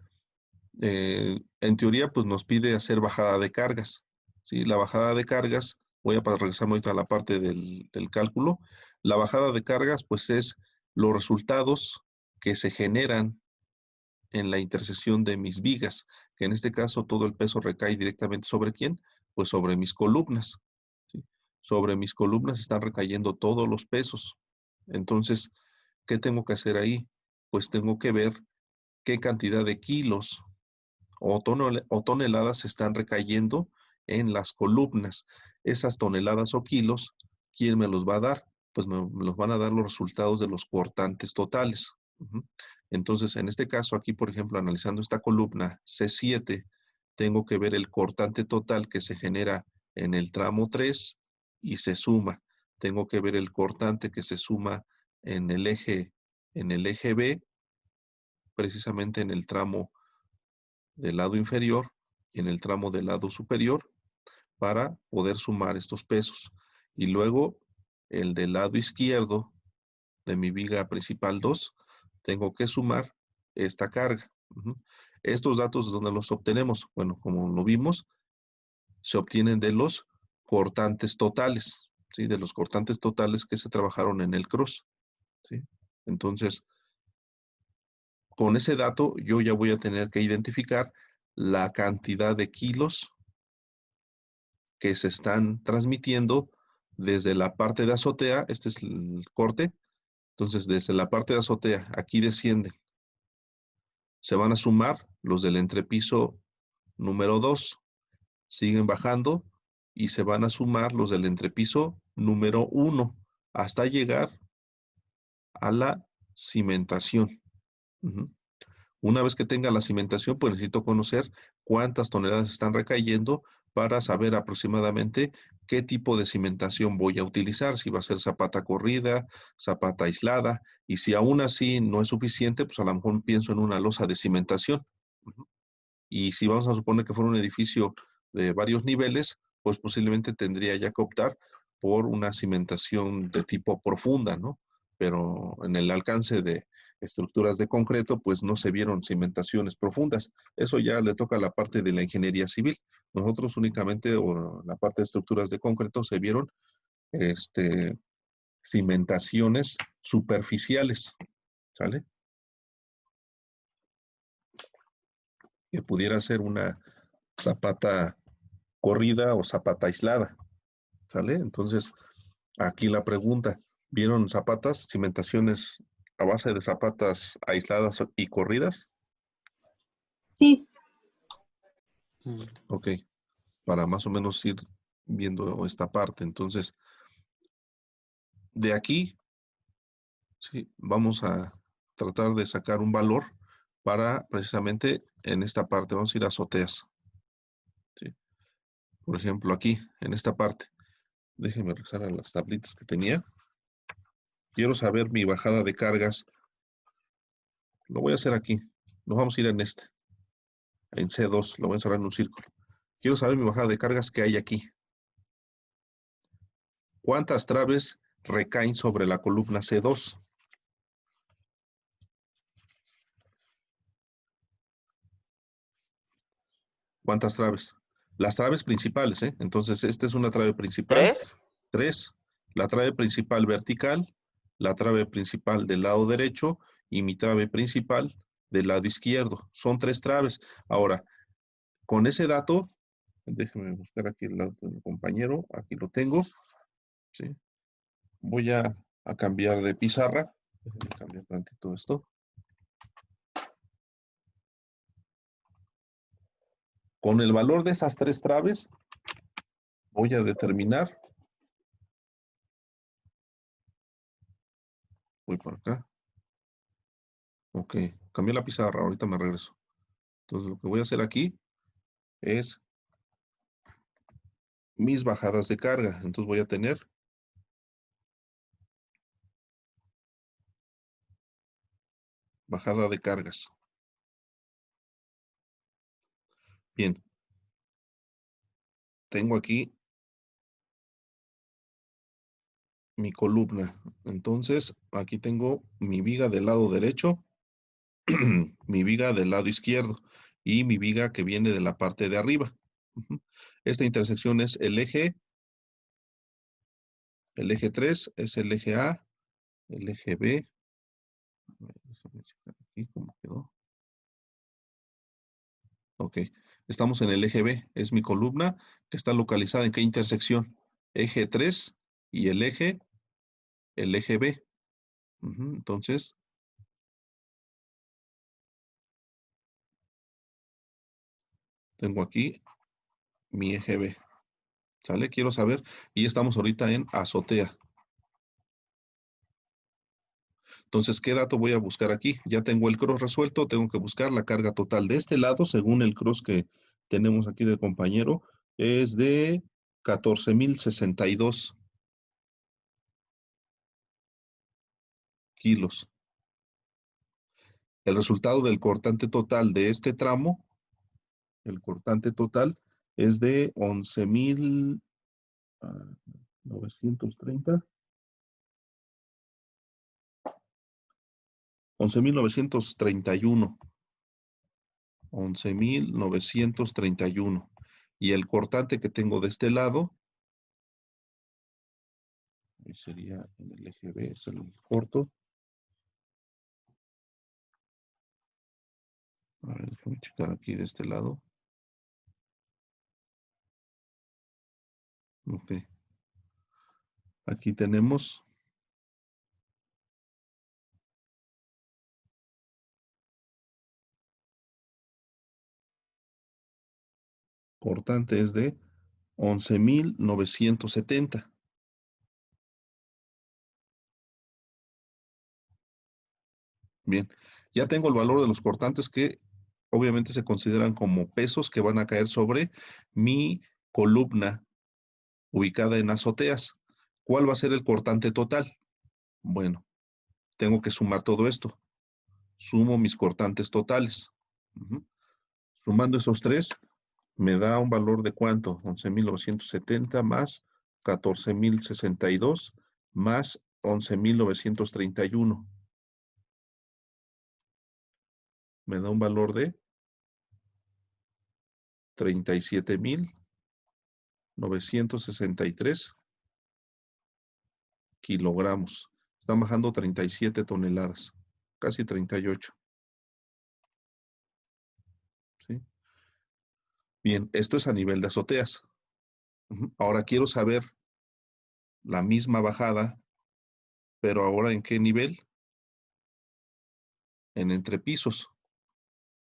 Speaker 1: en teoría, pues nos pide hacer bajada de cargas. ¿Sí? La bajada de cargas, voy a regresar ahorita a la parte del cálculo. La bajada de cargas, pues es los resultados que se generan en la intersección de mis vigas, que en este caso todo el peso recae directamente ¿sobre quién? Pues sobre mis columnas. ¿Sí? Sobre mis columnas están recayendo todos los pesos. Entonces, ¿qué tengo que hacer ahí? Pues tengo que ver qué cantidad de kilos o toneladas están recayendo en las columnas. Esas toneladas o kilos, ¿quién me los va a dar? Pues me los van a dar los resultados de los cortantes totales. Entonces, en este caso, aquí, por ejemplo, analizando esta columna C7, tengo que ver el cortante total que se genera en el tramo 3 y se suma. tengo que ver el cortante que se suma en el eje B, precisamente en el tramo del lado inferior y en el tramo del lado superior, para poder sumar estos pesos. Y luego el del lado izquierdo de mi viga principal 2, tengo que sumar esta carga. Estos datos, ¿dónde los obtenemos? Bueno, como lo vimos, se obtienen de los cortantes totales, ¿sí? De los cortantes totales que se trabajaron en el cross, ¿sí? Entonces, con ese dato yo ya voy a tener que identificar la cantidad de kilos que se están transmitiendo desde la parte de azotea. Este es el corte. Entonces, desde la parte de azotea, aquí descienden. Se van a sumar los del entrepiso número 2. Siguen bajando y se van a sumar los del entrepiso número 1 hasta llegar a la cimentación. Una vez que tenga la cimentación, pues necesito conocer cuántas toneladas están recayendo para saber aproximadamente qué tipo de cimentación voy a utilizar, si va a ser zapata corrida, zapata aislada, y si aún así no es suficiente, pues a lo mejor pienso en una losa de cimentación. Y si vamos a suponer que fuera un edificio de varios niveles, pues posiblemente tendría ya que optar por una cimentación de tipo profunda, ¿no? Pero en el alcance de estructuras de concreto, pues no se vieron cimentaciones profundas. Eso ya le toca a la parte de la ingeniería civil. Nosotros únicamente, o la parte de estructuras de concreto, se vieron cimentaciones superficiales, ¿sale? Que pudiera ser una zapata corrida o zapata aislada, ¿sale? Entonces, aquí la pregunta, ¿vieron zapatas, cimentaciones a base de zapatas aisladas y corridas?
Speaker 5: Sí,
Speaker 1: Ok, para más o menos ir viendo esta parte. Entonces, de aquí, sí, vamos a tratar de sacar un valor para precisamente en esta parte. Vamos a ir a azoteas. ¿Sí? Por ejemplo, aquí, en esta parte. Déjenme regresar a las tablitas que tenía. Quiero saber mi bajada de cargas. Lo voy a hacer aquí. Nos vamos a ir en en C2. Lo voy a encerrar en un círculo. Quiero saber mi bajada de cargas que hay aquí. ¿Cuántas traves recaen sobre la columna C2? ¿Cuántas traves? Las traves principales, ¿eh? Entonces, esta es una trave principal.
Speaker 7: 3.
Speaker 1: 3. La trave principal vertical, la trave principal del lado derecho y mi trave principal del lado izquierdo. Son 3 traves. Ahora, con ese dato, déjenme buscar aquí el dato del compañero. Aquí lo tengo. ¿Sí? Voy a cambiar de pizarra. Déjenme cambiar tantito esto. Con el valor de esas 3 traves, voy a determinar. Voy por acá. Ok, cambié la pizarra, ahorita me regreso. Entonces lo que voy a hacer aquí es mis bajadas de carga. Entonces voy a tener bajada de cargas. Bien. Tengo aquí mi columna. Entonces aquí tengo mi viga del lado derecho, mi viga del lado izquierdo y mi viga que viene de la parte de arriba. Esta intersección es el eje 3 es el eje A, el eje B. Déjame checar aquí cómo quedó. Ok, estamos en el eje B, es mi columna que está localizada en qué intersección. Eje 3 y el eje B. Entonces, tengo aquí mi eje B. ¿Sale? Quiero saber, y estamos ahorita en azotea. Entonces, ¿qué dato voy a buscar aquí? Ya tengo el cross resuelto, tengo que buscar la carga total de este lado, según el cross que tenemos aquí del compañero, es de 14,062 kilos. El resultado del cortante total de este tramo, el cortante total es de 11,930. 11,931. 11,931. Y el cortante que tengo de este lado, ahí sería en el eje B, es el corto. A ver, déjame checar aquí de este lado. Ok. Aquí tenemos cortante es de 11,970. Bien, ya tengo el valor de los cortantes que obviamente se consideran como pesos que van a caer sobre mi columna ubicada en azoteas. ¿Cuál va a ser el cortante total? Bueno, tengo que sumar todo esto. Sumo mis cortantes totales. Sumando esos tres, me da un valor de ¿cuánto? 11,970 más 14,062 más 11,931. Me da un valor de 37,963 kilogramos. Están bajando 37 toneladas, casi 38. ¿Sí? Bien, esto es a nivel de azoteas. Ahora quiero saber la misma bajada, pero ahora ¿en qué nivel? En entrepisos,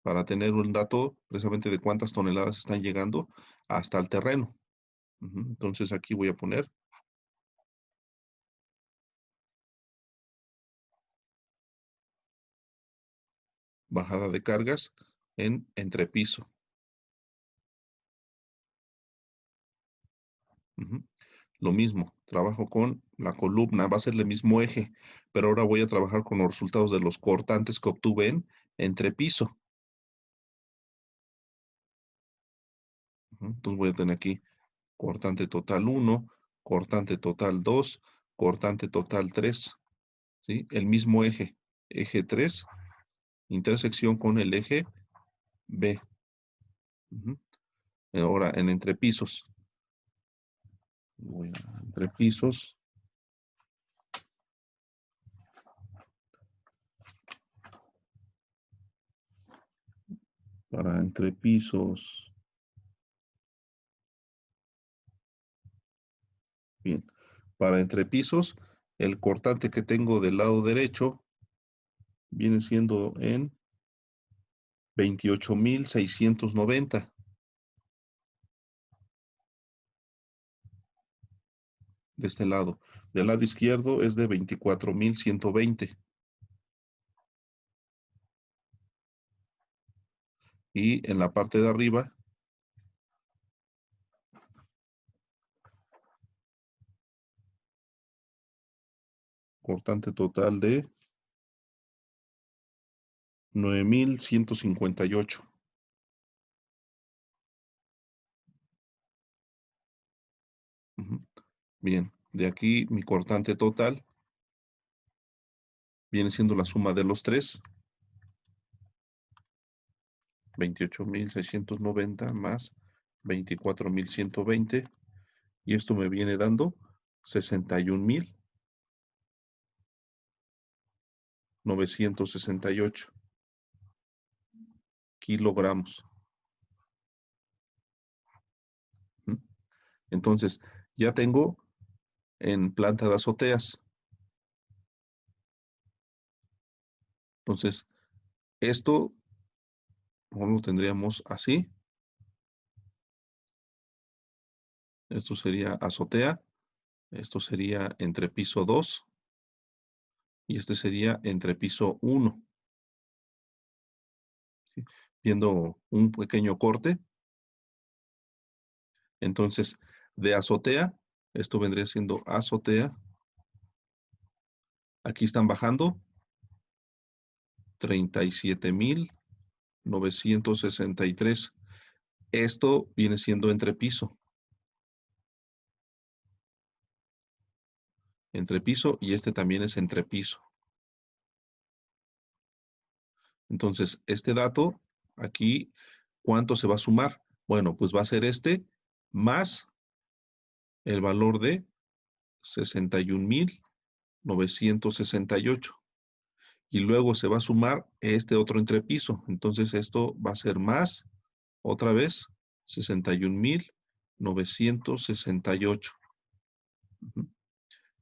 Speaker 1: para tener un dato precisamente de cuántas toneladas están llegando hasta el terreno. Entonces aquí voy a poner bajada de cargas en entrepiso. Lo mismo, trabajo con la columna, va a ser el mismo eje, pero ahora voy a trabajar con los resultados de los cortantes que obtuve en entrepiso. Entonces voy a tener aquí cortante total 1, cortante total 2, cortante total 3, ¿sí? El mismo eje, eje 3, intersección con el eje B. Ahora en entrepisos. Voy a entrepisos. Para entrepisos. Bien. Para entrepisos, el cortante que tengo del lado derecho viene siendo en 28,690. De este lado. Del lado izquierdo es de 24,120. Y en la parte de arriba, cortante total de 9,158. Bien, de aquí mi cortante total viene siendo la suma de los tres. 28,690 más 24,120. Y esto me viene dando 61,968 kilogramos. Entonces, ya tengo en planta de azoteas. Entonces, esto lo tendríamos así. Esto sería azotea. Esto sería entrepiso 2. Y este sería entrepiso 1. ¿Sí? Viendo un pequeño corte. Entonces, de azotea, esto vendría siendo azotea Aquí están bajando 37,963. Esto viene siendo entrepiso. Entrepiso y este también es entrepiso. Entonces, este dato aquí, ¿cuánto se va a sumar? Bueno, pues va a ser este más el valor de 61,968. Y luego se va a sumar este otro entrepiso. Entonces, esto va a ser más, otra vez, 61,968.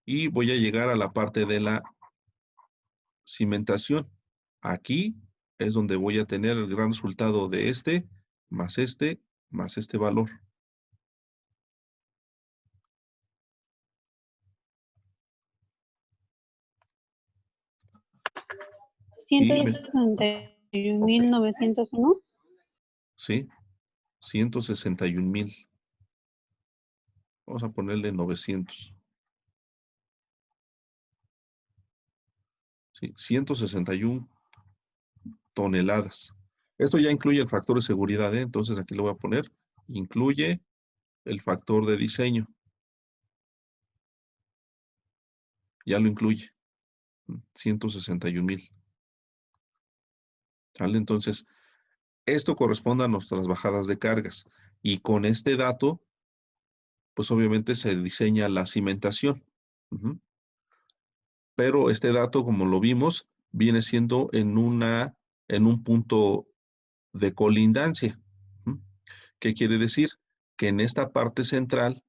Speaker 1: Y voy a llegar a la parte de la cimentación. Aquí es donde voy a tener el gran resultado de este, más este valor. Y me-
Speaker 5: 161,901.
Speaker 1: Sí, 161,000. Vamos a ponerle 900. Sí, 161 toneladas. Esto ya incluye el factor de seguridad, ¿eh? Entonces aquí lo voy a poner. Incluye el factor de diseño. Ya lo incluye. 161,000. ¿Sale? Entonces, esto corresponde a nuestras bajadas de cargas. Y con este dato, pues obviamente se diseña la cimentación. Pero este dato, como lo vimos, viene siendo en un punto de colindancia. ¿Qué quiere decir? Que en esta parte central,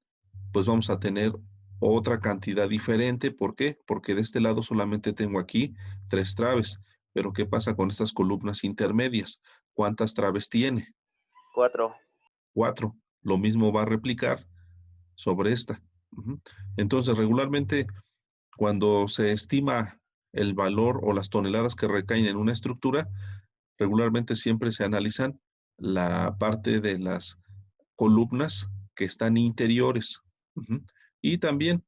Speaker 1: pues vamos a tener otra cantidad diferente. ¿Por qué? Porque de este lado solamente tengo aquí 3 traves. Pero ¿qué pasa con estas columnas intermedias? ¿Cuántas traves tiene?
Speaker 7: 4.
Speaker 1: 4. Lo mismo va a replicar sobre esta. Entonces, regularmente, cuando se estima el valor o las toneladas que recaen en una estructura, regularmente siempre se analizan la parte de las columnas que están interiores. Y también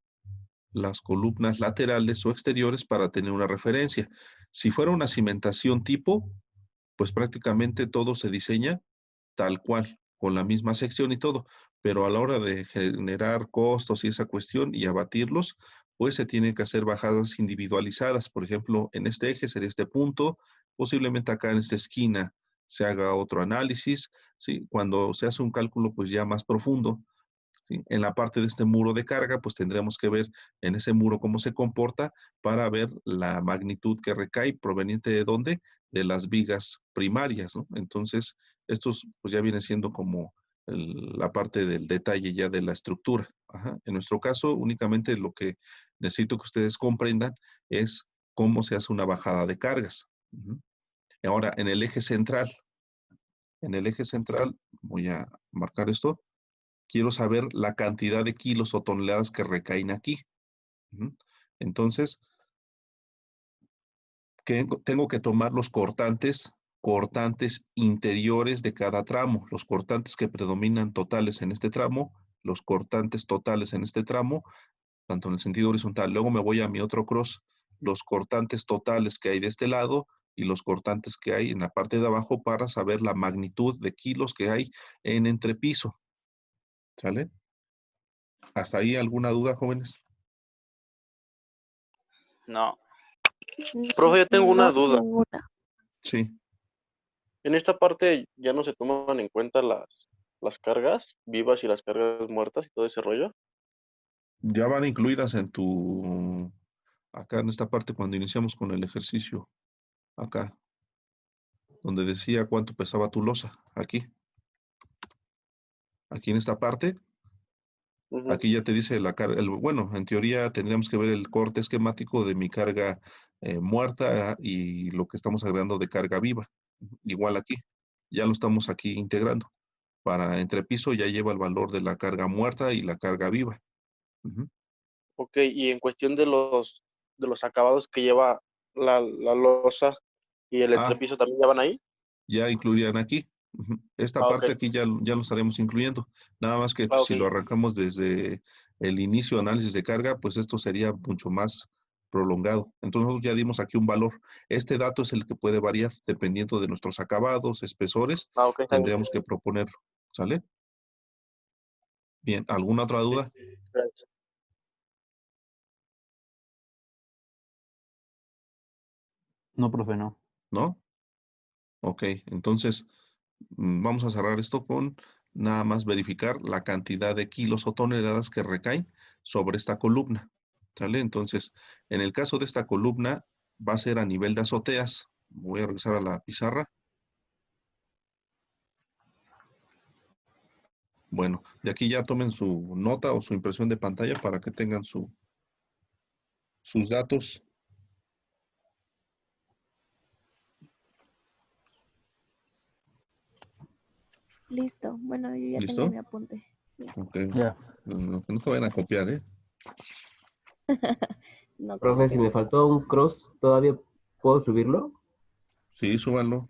Speaker 1: las columnas laterales o exteriores para tener una referencia. Si fuera una cimentación tipo, pues prácticamente todo se diseña tal cual, con la misma sección y todo, pero a la hora de generar costos y esa cuestión y abatirlos, pues se tienen que hacer bajadas individualizadas. Por ejemplo, en este eje sería este punto, posiblemente acá en esta esquina se haga otro análisis, ¿sí? Cuando se hace un cálculo pues ya más profundo, ¿sí? En la parte de este muro de carga, pues tendremos que ver en ese muro cómo se comporta para ver la magnitud que recae, proveniente de dónde, de las vigas primarias, ¿no? Entonces, estos pues ya viene siendo como la parte del detalle ya de la estructura. En nuestro caso, únicamente lo que necesito que ustedes comprendan es cómo se hace una bajada de cargas. Ahora, en el eje central, voy a marcar esto, quiero saber la cantidad de kilos o toneladas que recaen aquí. Entonces, tengo que tomar los cortantes interiores de cada tramo, los cortantes que predominan totales en este tramo, los cortantes totales en este tramo, tanto en el sentido horizontal. Luego me voy a mi otro cross, los cortantes totales que hay de este lado y los cortantes que hay en la parte de abajo para saber la magnitud de kilos que hay en entrepiso. ¿Sale? ¿Hasta ahí alguna duda, jóvenes?
Speaker 7: No. Profe, yo tengo una duda.
Speaker 5: Ninguna.
Speaker 1: Sí.
Speaker 7: En esta parte ya no se toman en cuenta las cargas vivas y las cargas muertas y todo ese rollo.
Speaker 1: Ya van incluidas acá en esta parte cuando iniciamos con el ejercicio, acá, donde decía cuánto pesaba tu losa, aquí en esta parte, aquí ya te dice la carga, bueno, en teoría tendríamos que ver el corte esquemático de mi carga muerta y lo que estamos agregando de carga viva, igual aquí, ya lo estamos aquí integrando. Para entrepiso ya lleva el valor de la carga muerta y la carga viva.
Speaker 7: Ok, y en cuestión de los acabados que lleva la losa y el entrepiso, ¿también ya van ahí?
Speaker 1: Ya incluirían aquí. Esta parte
Speaker 7: Ok.
Speaker 1: aquí ya lo estaremos incluyendo. Nada más que si
Speaker 7: Ok.
Speaker 1: lo arrancamos desde el inicio análisis de carga, pues esto sería mucho más prolongado. Entonces nosotros ya dimos aquí un valor. Este dato es el que puede variar dependiendo de nuestros acabados, espesores.
Speaker 7: Ok, está bien.
Speaker 1: Tendríamos que proponerlo. ¿Sale? Bien, ¿alguna otra duda?
Speaker 7: Gracias.
Speaker 4: No, profe, no.
Speaker 1: ¿No? Ok, entonces vamos a cerrar esto con nada más verificar la cantidad de kilos o toneladas que recaen sobre esta columna. ¿Sale? Entonces, en el caso de esta columna, va a ser a nivel de azoteas. Voy a regresar a la pizarra. Bueno, de aquí ya tomen su nota o su impresión de pantalla para que tengan sus datos.
Speaker 8: Listo. Bueno, yo ya
Speaker 1: ¿Listo?
Speaker 8: tengo mi apunte.
Speaker 1: Ok.
Speaker 4: Ya.
Speaker 1: No, que no te vayan a copiar, ¿eh?
Speaker 8: No, que no,
Speaker 6: Profe,
Speaker 8: que
Speaker 6: si me
Speaker 8: no.
Speaker 6: faltó un cross, ¿todavía puedo subirlo?
Speaker 1: Sí, súbanlo.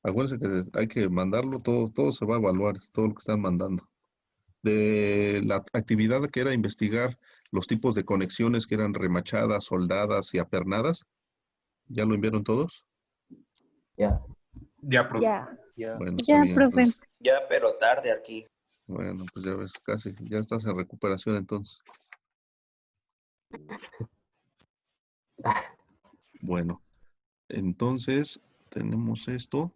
Speaker 1: Acuérdense que hay que mandarlo, todo se va a evaluar, todo lo que están mandando. De la actividad que era investigar los tipos de conexiones que eran remachadas, soldadas y apernadas, ¿ya lo enviaron todos?
Speaker 6: Ya.
Speaker 9: Ya, profe.
Speaker 8: Ya.
Speaker 3: Ya.
Speaker 1: Bueno, está
Speaker 5: Ya,
Speaker 1: bien.
Speaker 5: profe.
Speaker 1: Entonces,
Speaker 10: Ya, pero tarde aquí.
Speaker 1: bueno, pues ya ves, casi, ya estás en recuperación entonces. Bueno, entonces tenemos esto.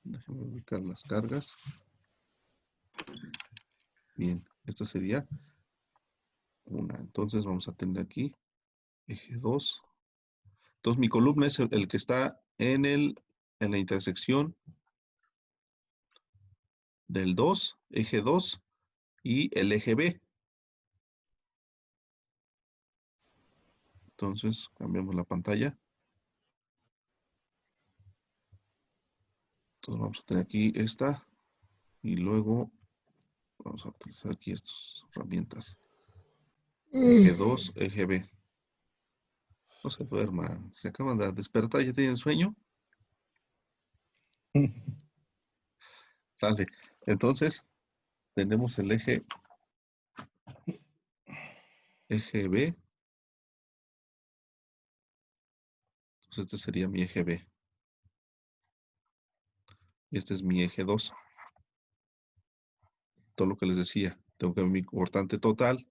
Speaker 1: Déjenme ubicar las cargas. Bien, esta sería una. Entonces vamos a tener aquí eje 2. Entonces mi columna es el que está en la intersección del 2, eje 2 y el eje B. Entonces cambiamos la pantalla. Entonces vamos a tener aquí esta y luego vamos a utilizar aquí estas herramientas. Eje 2, eje B. No se duerman, se acaban de despertar, ya tienen sueño. Sale. Entonces tenemos el eje B. Entonces este sería mi eje B. Y este es mi eje 2. Todo lo que les decía. Tengo que ver mi cortante total,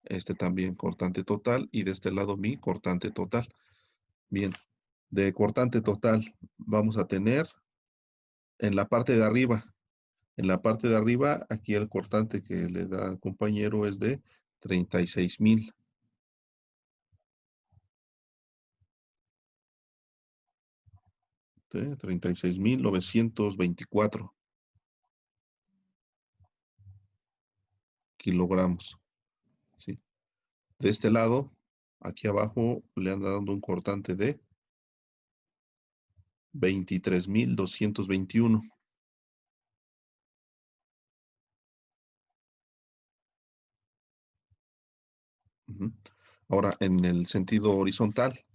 Speaker 1: este también cortante total y de este lado mi cortante total. Bien, de cortante total vamos a tener en la parte de arriba. En la parte de arriba, aquí el cortante que le da al compañero es de 36,000. 36,924 kilogramos. ¿Sí? De este lado, aquí abajo le han dado un cortante de 23,221. Ahora, en el sentido horizontal,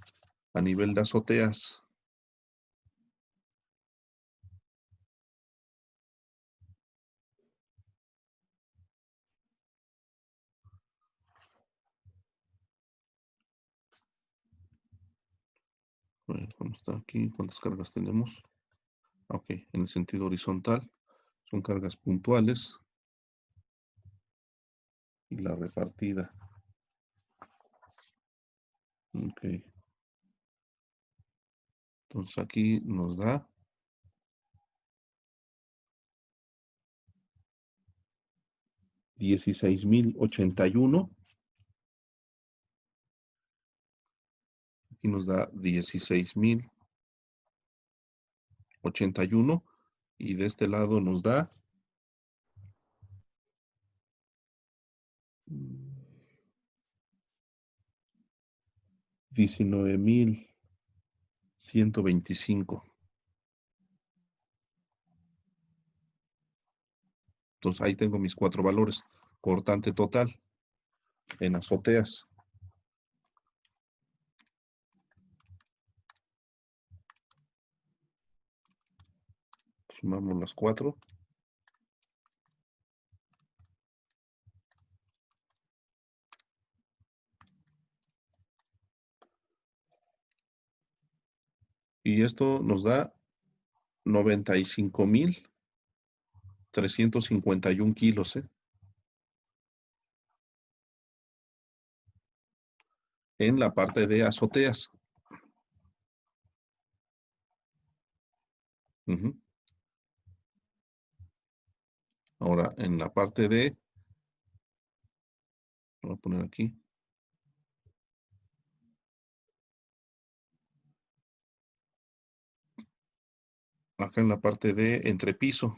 Speaker 1: a nivel de azoteas, a ver, ¿cómo está aquí? ¿Cuántas cargas tenemos? Ok, en el sentido horizontal son cargas puntuales y la repartida. Ok. Entonces aquí nos da 16,081. Aquí nos da 16,081 y de este lado nos da 19,125. Entonces ahí tengo mis 4 valores. Cortante total en azoteas. Sumamos las 4. Y esto nos da 95,351 kilos, en la parte de azoteas. Ujú. Ahora, en la parte de, voy a poner aquí. Acá en la parte de entrepiso,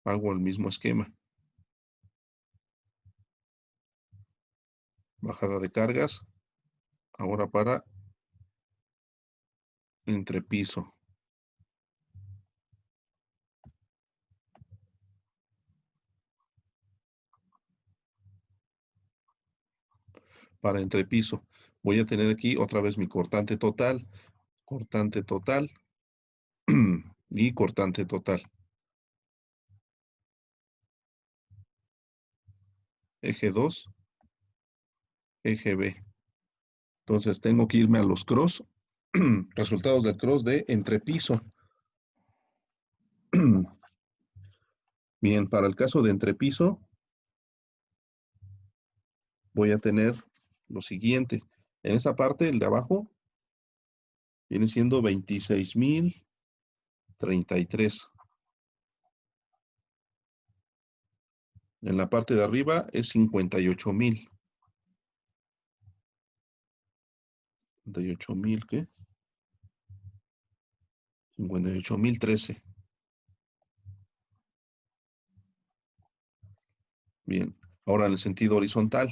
Speaker 1: hago el mismo esquema. Bajada de cargas. Ahora para entrepiso. Para entrepiso. Voy a tener aquí otra vez mi cortante total y cortante total. Eje 2, eje B. Entonces tengo que irme a los cross, resultados del cross de entrepiso. Bien, para el caso de entrepiso, voy a tener lo siguiente. En esa parte, el de abajo, viene siendo 26,033. En la parte de arriba es 58,000. 58,000, ¿qué? 58,013. Bien, ahora en el sentido horizontal.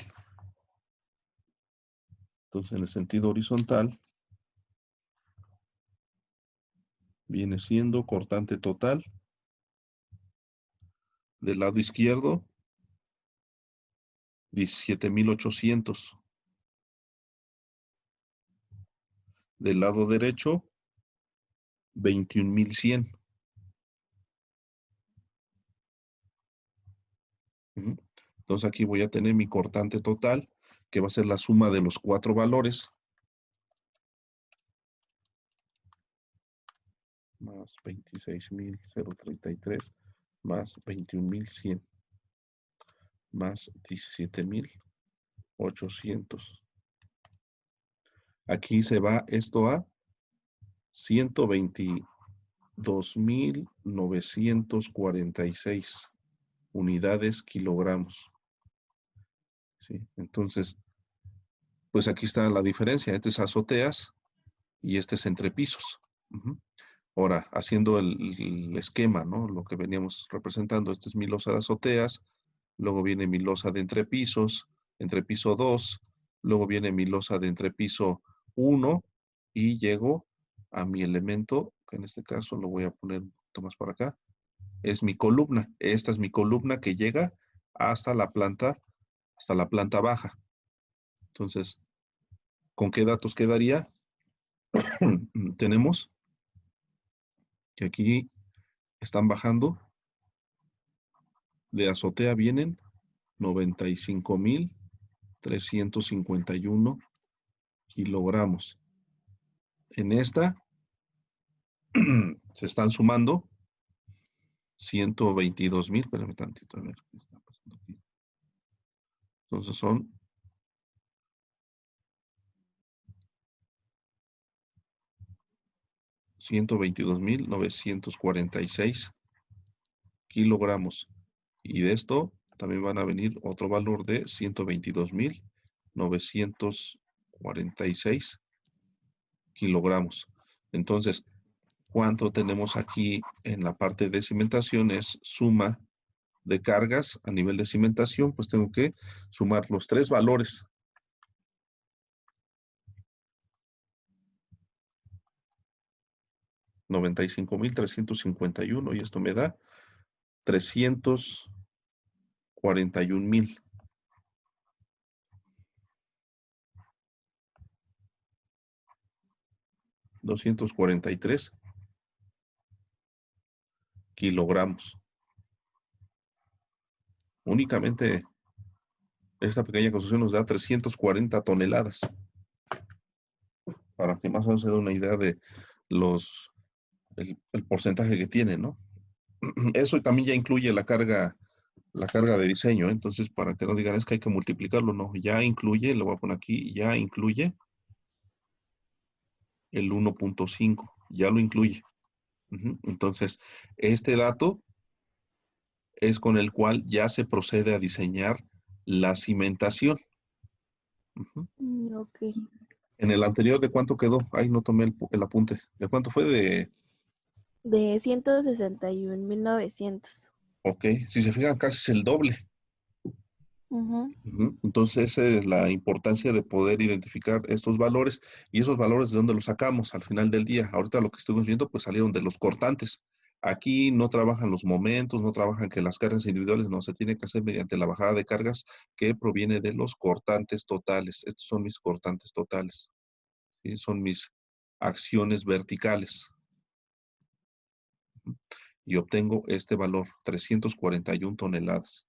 Speaker 1: Entonces, en el sentido horizontal, viene siendo cortante total. Del lado izquierdo, 17,800. Del lado derecho, 21,100. Entonces aquí voy a tener mi cortante total, que va a ser la suma de los 4 valores. Más 26,033, más 21,100, más 17,800. Aquí se va esto a 122,946 unidades kilogramos. ¿Sí? Entonces, pues aquí está la diferencia. Este es azoteas y este es entrepisos. Ahora, haciendo el esquema, ¿no? Lo que veníamos representando. Este es mi losa de azoteas. Luego viene mi losa de entrepisos, entrepiso 2. Luego viene mi losa de entrepiso 1. Y llego a mi elemento, que en este caso lo voy a poner un poquito más para acá. Es mi columna. Esta es mi columna que llega hasta la planta baja. Entonces, ¿con qué datos quedaría? Tenemos que aquí están bajando. De azotea vienen 95,351 kilogramos. En esta se están sumando 122,000. Espérame tantito, a ver qué está pasando aquí. Entonces son 122,946 kilogramos. Y de esto también van a venir otro valor de 122,946 kilogramos. Entonces, ¿cuánto tenemos aquí en la parte de cimentación? Es suma de cargas a nivel de cimentación. Pues tengo que sumar los 3 valores. $95,351 y esto me da 341,000. $243 kilogramos. Únicamente esta pequeña construcción nos da 340 toneladas. Para que más o menos se dé una idea de el porcentaje que tiene, ¿no? Eso también ya incluye la carga de diseño, ¿eh? Entonces, para que no digan es que hay que multiplicarlo, no, ya incluye, lo voy a poner aquí, ya incluye el 1.5, ya lo incluye. Entonces, este dato es con el cual ya se procede a diseñar la cimentación.
Speaker 8: Ok.
Speaker 1: En el anterior, ¿de cuánto quedó? Ay, no tomé el apunte. ¿De cuánto fue?
Speaker 8: De 161.900.
Speaker 1: Ok, si se fijan, casi es el doble.
Speaker 8: Ujú.
Speaker 1: Entonces, esa es la importancia de poder identificar estos valores y esos valores de dónde los sacamos al final del día. Ahorita lo que estuvimos viendo, pues salieron de los cortantes. Aquí no trabajan los momentos, no trabajan que las cargas individuales, no, se tiene que hacer mediante la bajada de cargas que proviene de los cortantes totales. Estos son mis cortantes totales, ¿sí? Son mis acciones verticales. Y obtengo este valor, 341 toneladas.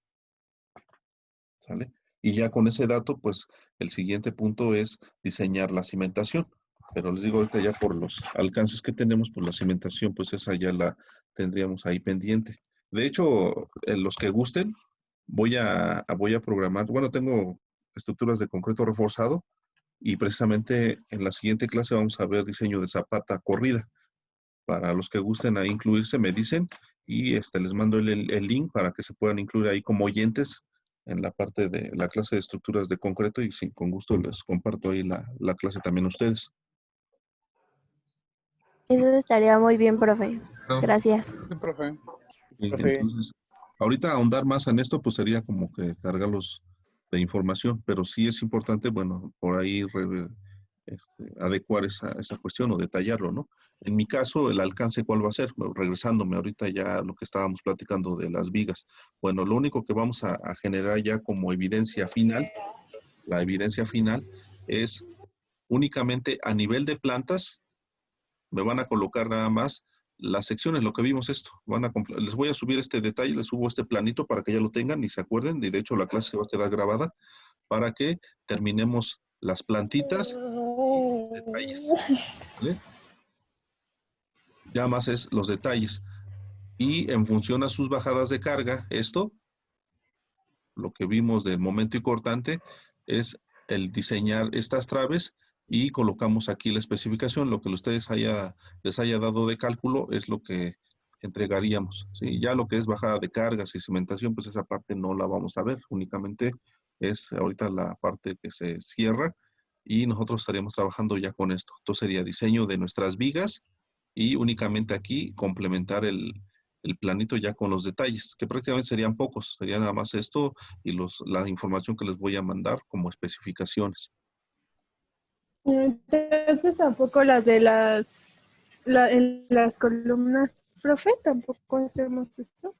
Speaker 1: ¿Sale? Y ya con ese dato, pues el siguiente punto es diseñar la cimentación. Pero les digo ahorita ya por los alcances que tenemos, pues la cimentación, pues esa ya la tendríamos ahí pendiente. De hecho, los que gusten, voy a programar, bueno, tengo estructuras de concreto reforzado y precisamente en la siguiente clase vamos a ver diseño de zapata corrida. Para los que gusten ahí incluirse, me dicen y les mando el link para que se puedan incluir ahí como oyentes en la parte de la clase de estructuras de concreto y sí, con gusto les comparto ahí la clase también a ustedes.
Speaker 8: Eso estaría muy bien, profe.
Speaker 1: Claro.
Speaker 8: Gracias.
Speaker 2: Sí, profe.
Speaker 1: Sí,
Speaker 2: Profe.
Speaker 1: entonces, ahorita ahondar más en esto, pues sería como que cargarlos de información, pero sí es importante, bueno, por ahí adecuar esa cuestión o detallarlo, ¿no? En mi caso, el alcance, ¿cuál va a ser? Bueno, regresándome ahorita ya a lo que estábamos platicando de las vigas. Bueno, lo único que vamos a generar ya como evidencia final, la evidencia final es únicamente a nivel de plantas, me van a colocar nada más las secciones, lo que vimos esto. Les voy a subir este detalle, les subo este planito para que ya lo tengan y se acuerden, y de hecho la clase va a quedar grabada para que terminemos las plantitas y detalles, ¿vale? Ya más es los detalles. Y en función a sus bajadas de carga, esto, lo que vimos del momento y cortante, es el diseñar estas traves y colocamos aquí la especificación. Lo que ustedes les haya dado de cálculo es lo que entregaríamos. ¿Sí? Ya lo que es bajada de cargas y cimentación, pues esa parte no la vamos a ver. Únicamente es ahorita la parte que se cierra y nosotros estaríamos trabajando ya con esto. Entonces sería diseño de nuestras vigas y únicamente aquí complementar el planito ya con los detalles, que prácticamente serían pocos, sería nada más esto y la información que les voy a mandar como especificaciones.
Speaker 5: Entonces tampoco en las columnas, profe, tampoco hacemos esto.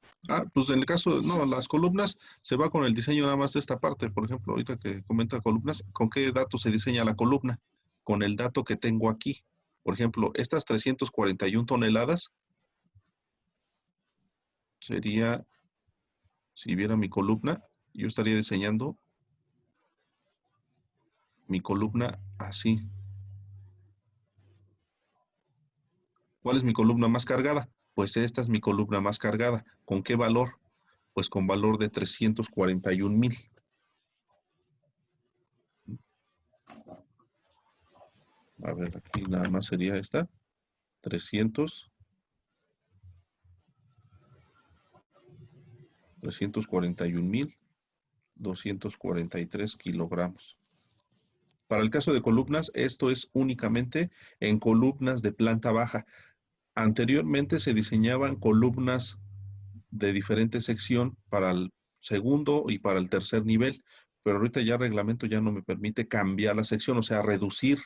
Speaker 1: Pues en el caso, no, las columnas se va con el diseño nada más de esta parte, por ejemplo, ahorita que comenta columnas, ¿con qué dato se diseña la columna? Con el dato que tengo aquí. Por ejemplo, estas 341 toneladas sería, si viera mi columna, yo estaría diseñando mi columna así. ¿Cuál es mi columna más cargada? Pues esta es mi columna más cargada. ¿Con qué valor? Pues con valor de 341,000. A ver, aquí nada más sería esta. 341,243 kilogramos. Para el caso de columnas, esto es únicamente en columnas de planta baja. Anteriormente se diseñaban columnas de diferente sección para el segundo y para el tercer nivel, pero ahorita ya el reglamento ya no me permite cambiar la sección, o sea, reducir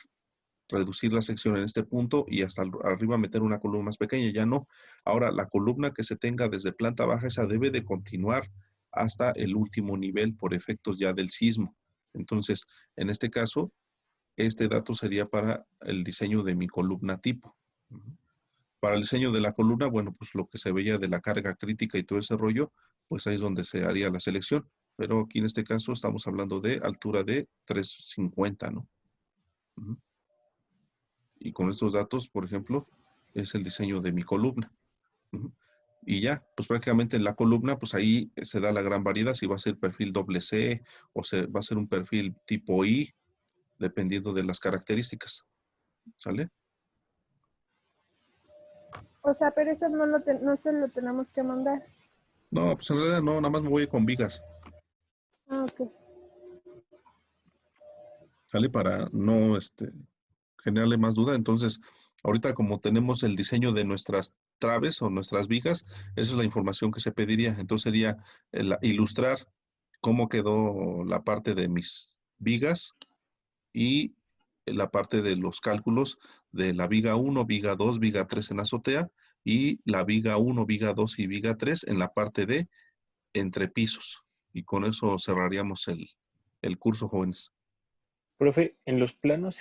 Speaker 1: la sección en este punto y hasta arriba meter una columna más pequeña, ya no. Ahora, la columna que se tenga desde planta baja, esa debe de continuar hasta el último nivel por efectos ya del sismo. Entonces, en este caso, este dato sería para el diseño de mi columna tipo. Para el diseño de la columna, bueno, pues lo que se veía de la carga crítica y todo ese rollo, pues ahí es donde se haría la selección. Pero aquí en este caso estamos hablando de altura de 350, ¿no? Y con estos datos, por ejemplo, es el diseño de mi columna. Ujú. Y ya, pues prácticamente en la columna, pues ahí se da la gran variedad, si va a ser perfil doble C o va a ser un perfil tipo I, dependiendo de las características. ¿Sale?
Speaker 9: O sea, pero eso no se lo tenemos que mandar.
Speaker 1: No, pues en realidad no, nada más me voy con vigas.
Speaker 9: Ah, ok.
Speaker 1: ¿Sale? Para no generarle más duda. Entonces, ahorita como tenemos el diseño de nuestras traves o nuestras vigas, esa es la información que se pediría. Entonces sería ilustrar cómo quedó la parte de mis vigas y la parte de los cálculos de la viga 1, viga 2, viga 3 en azotea y la viga 1, viga 2 y viga 3 en la parte de entrepisos. Y con eso cerraríamos el curso, jóvenes.
Speaker 3: Profe, en los planos,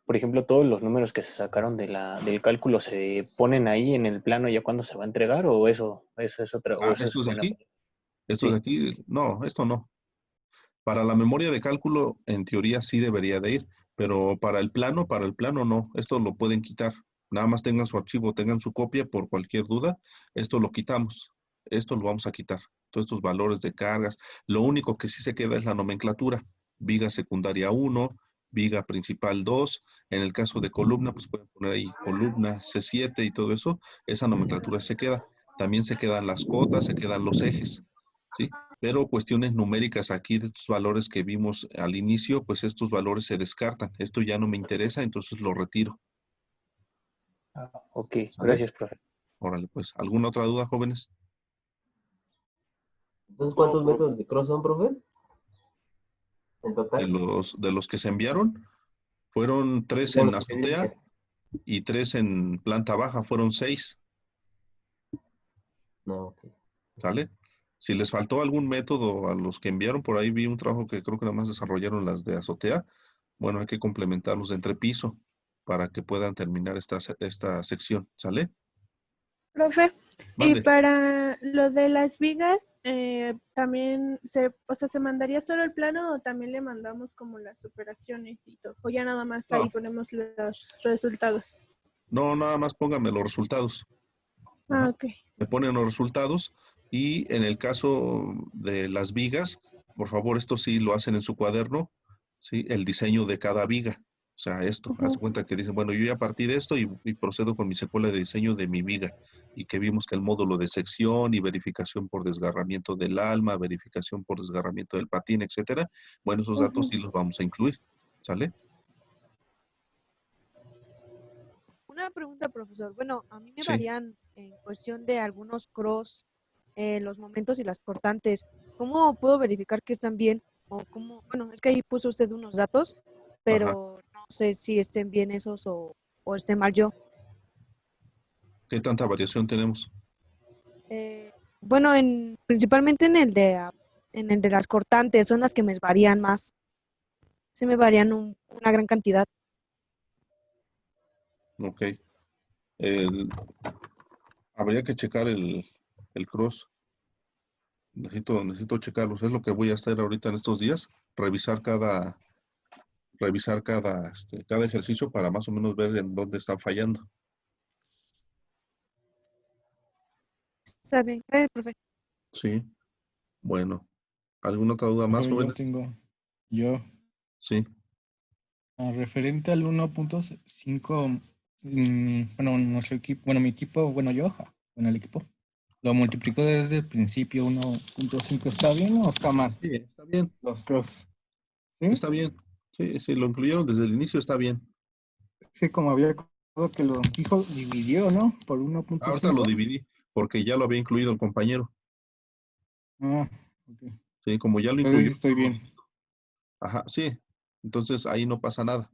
Speaker 3: por ejemplo, todos los números que se sacaron del cálculo se ponen ahí en el plano ya cuando se va a entregar, o eso es otra, o eso
Speaker 1: ¿Estos de
Speaker 3: fue
Speaker 1: aquí? Estos de
Speaker 3: sí.
Speaker 1: aquí, no, esto no. Para la memoria de cálculo, en teoría sí debería de ir, pero para el plano no. Esto lo pueden quitar. Nada más tengan su archivo, tengan su copia por cualquier duda. Esto lo quitamos. Esto lo vamos a quitar. Todos estos valores de cargas. Lo único que sí se queda es la nomenclatura. Viga secundaria 1, viga principal 2. En el caso de columna, pues pueden poner ahí columna C7 y todo eso. Esa nomenclatura se queda. También se quedan las cotas, se quedan los ejes. ¿Sí? Pero cuestiones numéricas aquí de estos valores que vimos al inicio, pues estos valores se descartan. Esto ya no me interesa, entonces lo retiro.
Speaker 3: Ah, ok,
Speaker 1: ¿Sale?
Speaker 3: gracias, profe.
Speaker 1: Órale, pues, ¿alguna otra duda, jóvenes?
Speaker 6: Entonces, ¿cuántos métodos de cross son, profe? En total.
Speaker 1: De los que se enviaron, fueron 3
Speaker 6: No,
Speaker 1: en
Speaker 6: los que se
Speaker 1: azotea
Speaker 6: dicen.
Speaker 1: y 3 en planta baja, fueron 6.
Speaker 6: No, ok.
Speaker 1: ¿Sale? Si les faltó algún método a los que enviaron, por ahí vi un trabajo que creo que nada más desarrollaron las de azotea. Bueno, hay que complementarlos de entrepiso para que puedan terminar esta sección. ¿Sale?
Speaker 9: Profe, y
Speaker 1: Mande.
Speaker 9: para lo de las vigas, también se mandaría solo el plano o también le mandamos como las operaciones y todo, o ya nada más ahí
Speaker 1: No.
Speaker 9: ponemos los resultados.
Speaker 1: No, nada más póngame los resultados.
Speaker 9: Ah,
Speaker 1: Ajá.
Speaker 9: ok.
Speaker 1: Me ponen los resultados y en el caso de las vigas, por favor, esto sí lo hacen en su cuaderno, ¿sí? El diseño de cada viga. O sea, esto, haz de cuenta que dicen, bueno, yo ya partí de esto y procedo con mi secuela de diseño de mi viga. Y que vimos que el módulo de sección y verificación por desgarramiento del alma, verificación por desgarramiento del patín, etcétera. Bueno, esos datos sí los vamos a incluir. ¿Sale?
Speaker 10: Una pregunta, profesor. Bueno, a mí me
Speaker 1: Sí.
Speaker 10: varían en cuestión de algunos cross, los momentos y las cortantes. ¿Cómo puedo verificar que están bien? O cómo, bueno, es que ahí puso usted unos datos, pero no sé si estén bien esos o estén mal yo.
Speaker 1: ¿Qué tanta variación tenemos?
Speaker 10: Bueno, principalmente en el de las cortantes, son las que me varían más. Se me varían una gran cantidad.
Speaker 1: Ok. Habría que checar el cross. Necesito checarlos. Es lo que voy a hacer ahorita en estos días. Revisar cada ejercicio para más o menos ver en dónde están fallando.
Speaker 10: Está bien, gracias, profe.
Speaker 1: Sí. Bueno. ¿Alguna otra duda más,
Speaker 11: Yo
Speaker 1: jóvenes?
Speaker 11: tengo,
Speaker 1: Sí.
Speaker 11: referente al 1.5, bueno, nuestro equipo, bueno, mi equipo, bueno, el equipo, lo multiplicó desde el principio, 1.5, ¿está bien o está mal?
Speaker 1: Sí, está bien.
Speaker 11: Los cross, ¿sí?
Speaker 1: Está bien. Sí, sí, lo incluyeron desde el inicio, está bien.
Speaker 11: Sí, como había acordado que lo dividió, ¿no? Por 1.5.
Speaker 1: Ahorita lo dividí porque ya lo había incluido el compañero.
Speaker 11: Ah, ok.
Speaker 1: Sí, como ya lo
Speaker 11: Entonces
Speaker 1: incluyó.
Speaker 11: estoy bien.
Speaker 1: Ajá, sí. Entonces ahí no pasa nada.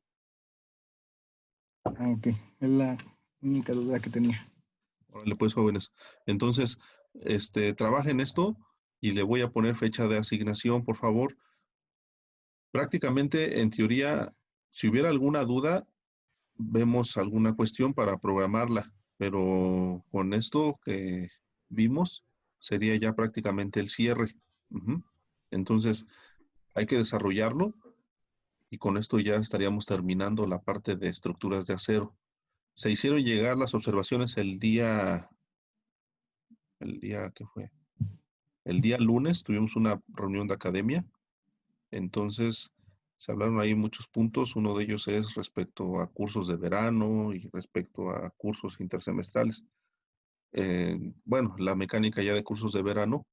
Speaker 11: Ok, es la única duda que tenía.
Speaker 1: Órale, pues, jóvenes. Entonces, trabajen esto y le voy a poner fecha de asignación, por favor. Prácticamente, en teoría, si hubiera alguna duda, vemos alguna cuestión para programarla, pero con esto que vimos, sería ya prácticamente el cierre. Ujú. Entonces, hay que desarrollarlo y con esto ya estaríamos terminando la parte de estructuras de acero. Se hicieron llegar las observaciones el día, ¿qué fue? El día lunes tuvimos una reunión de academia, entonces se hablaron ahí muchos puntos, uno de ellos es respecto a cursos de verano y respecto a cursos intersemestrales. Bueno, la mecánica ya de cursos de verano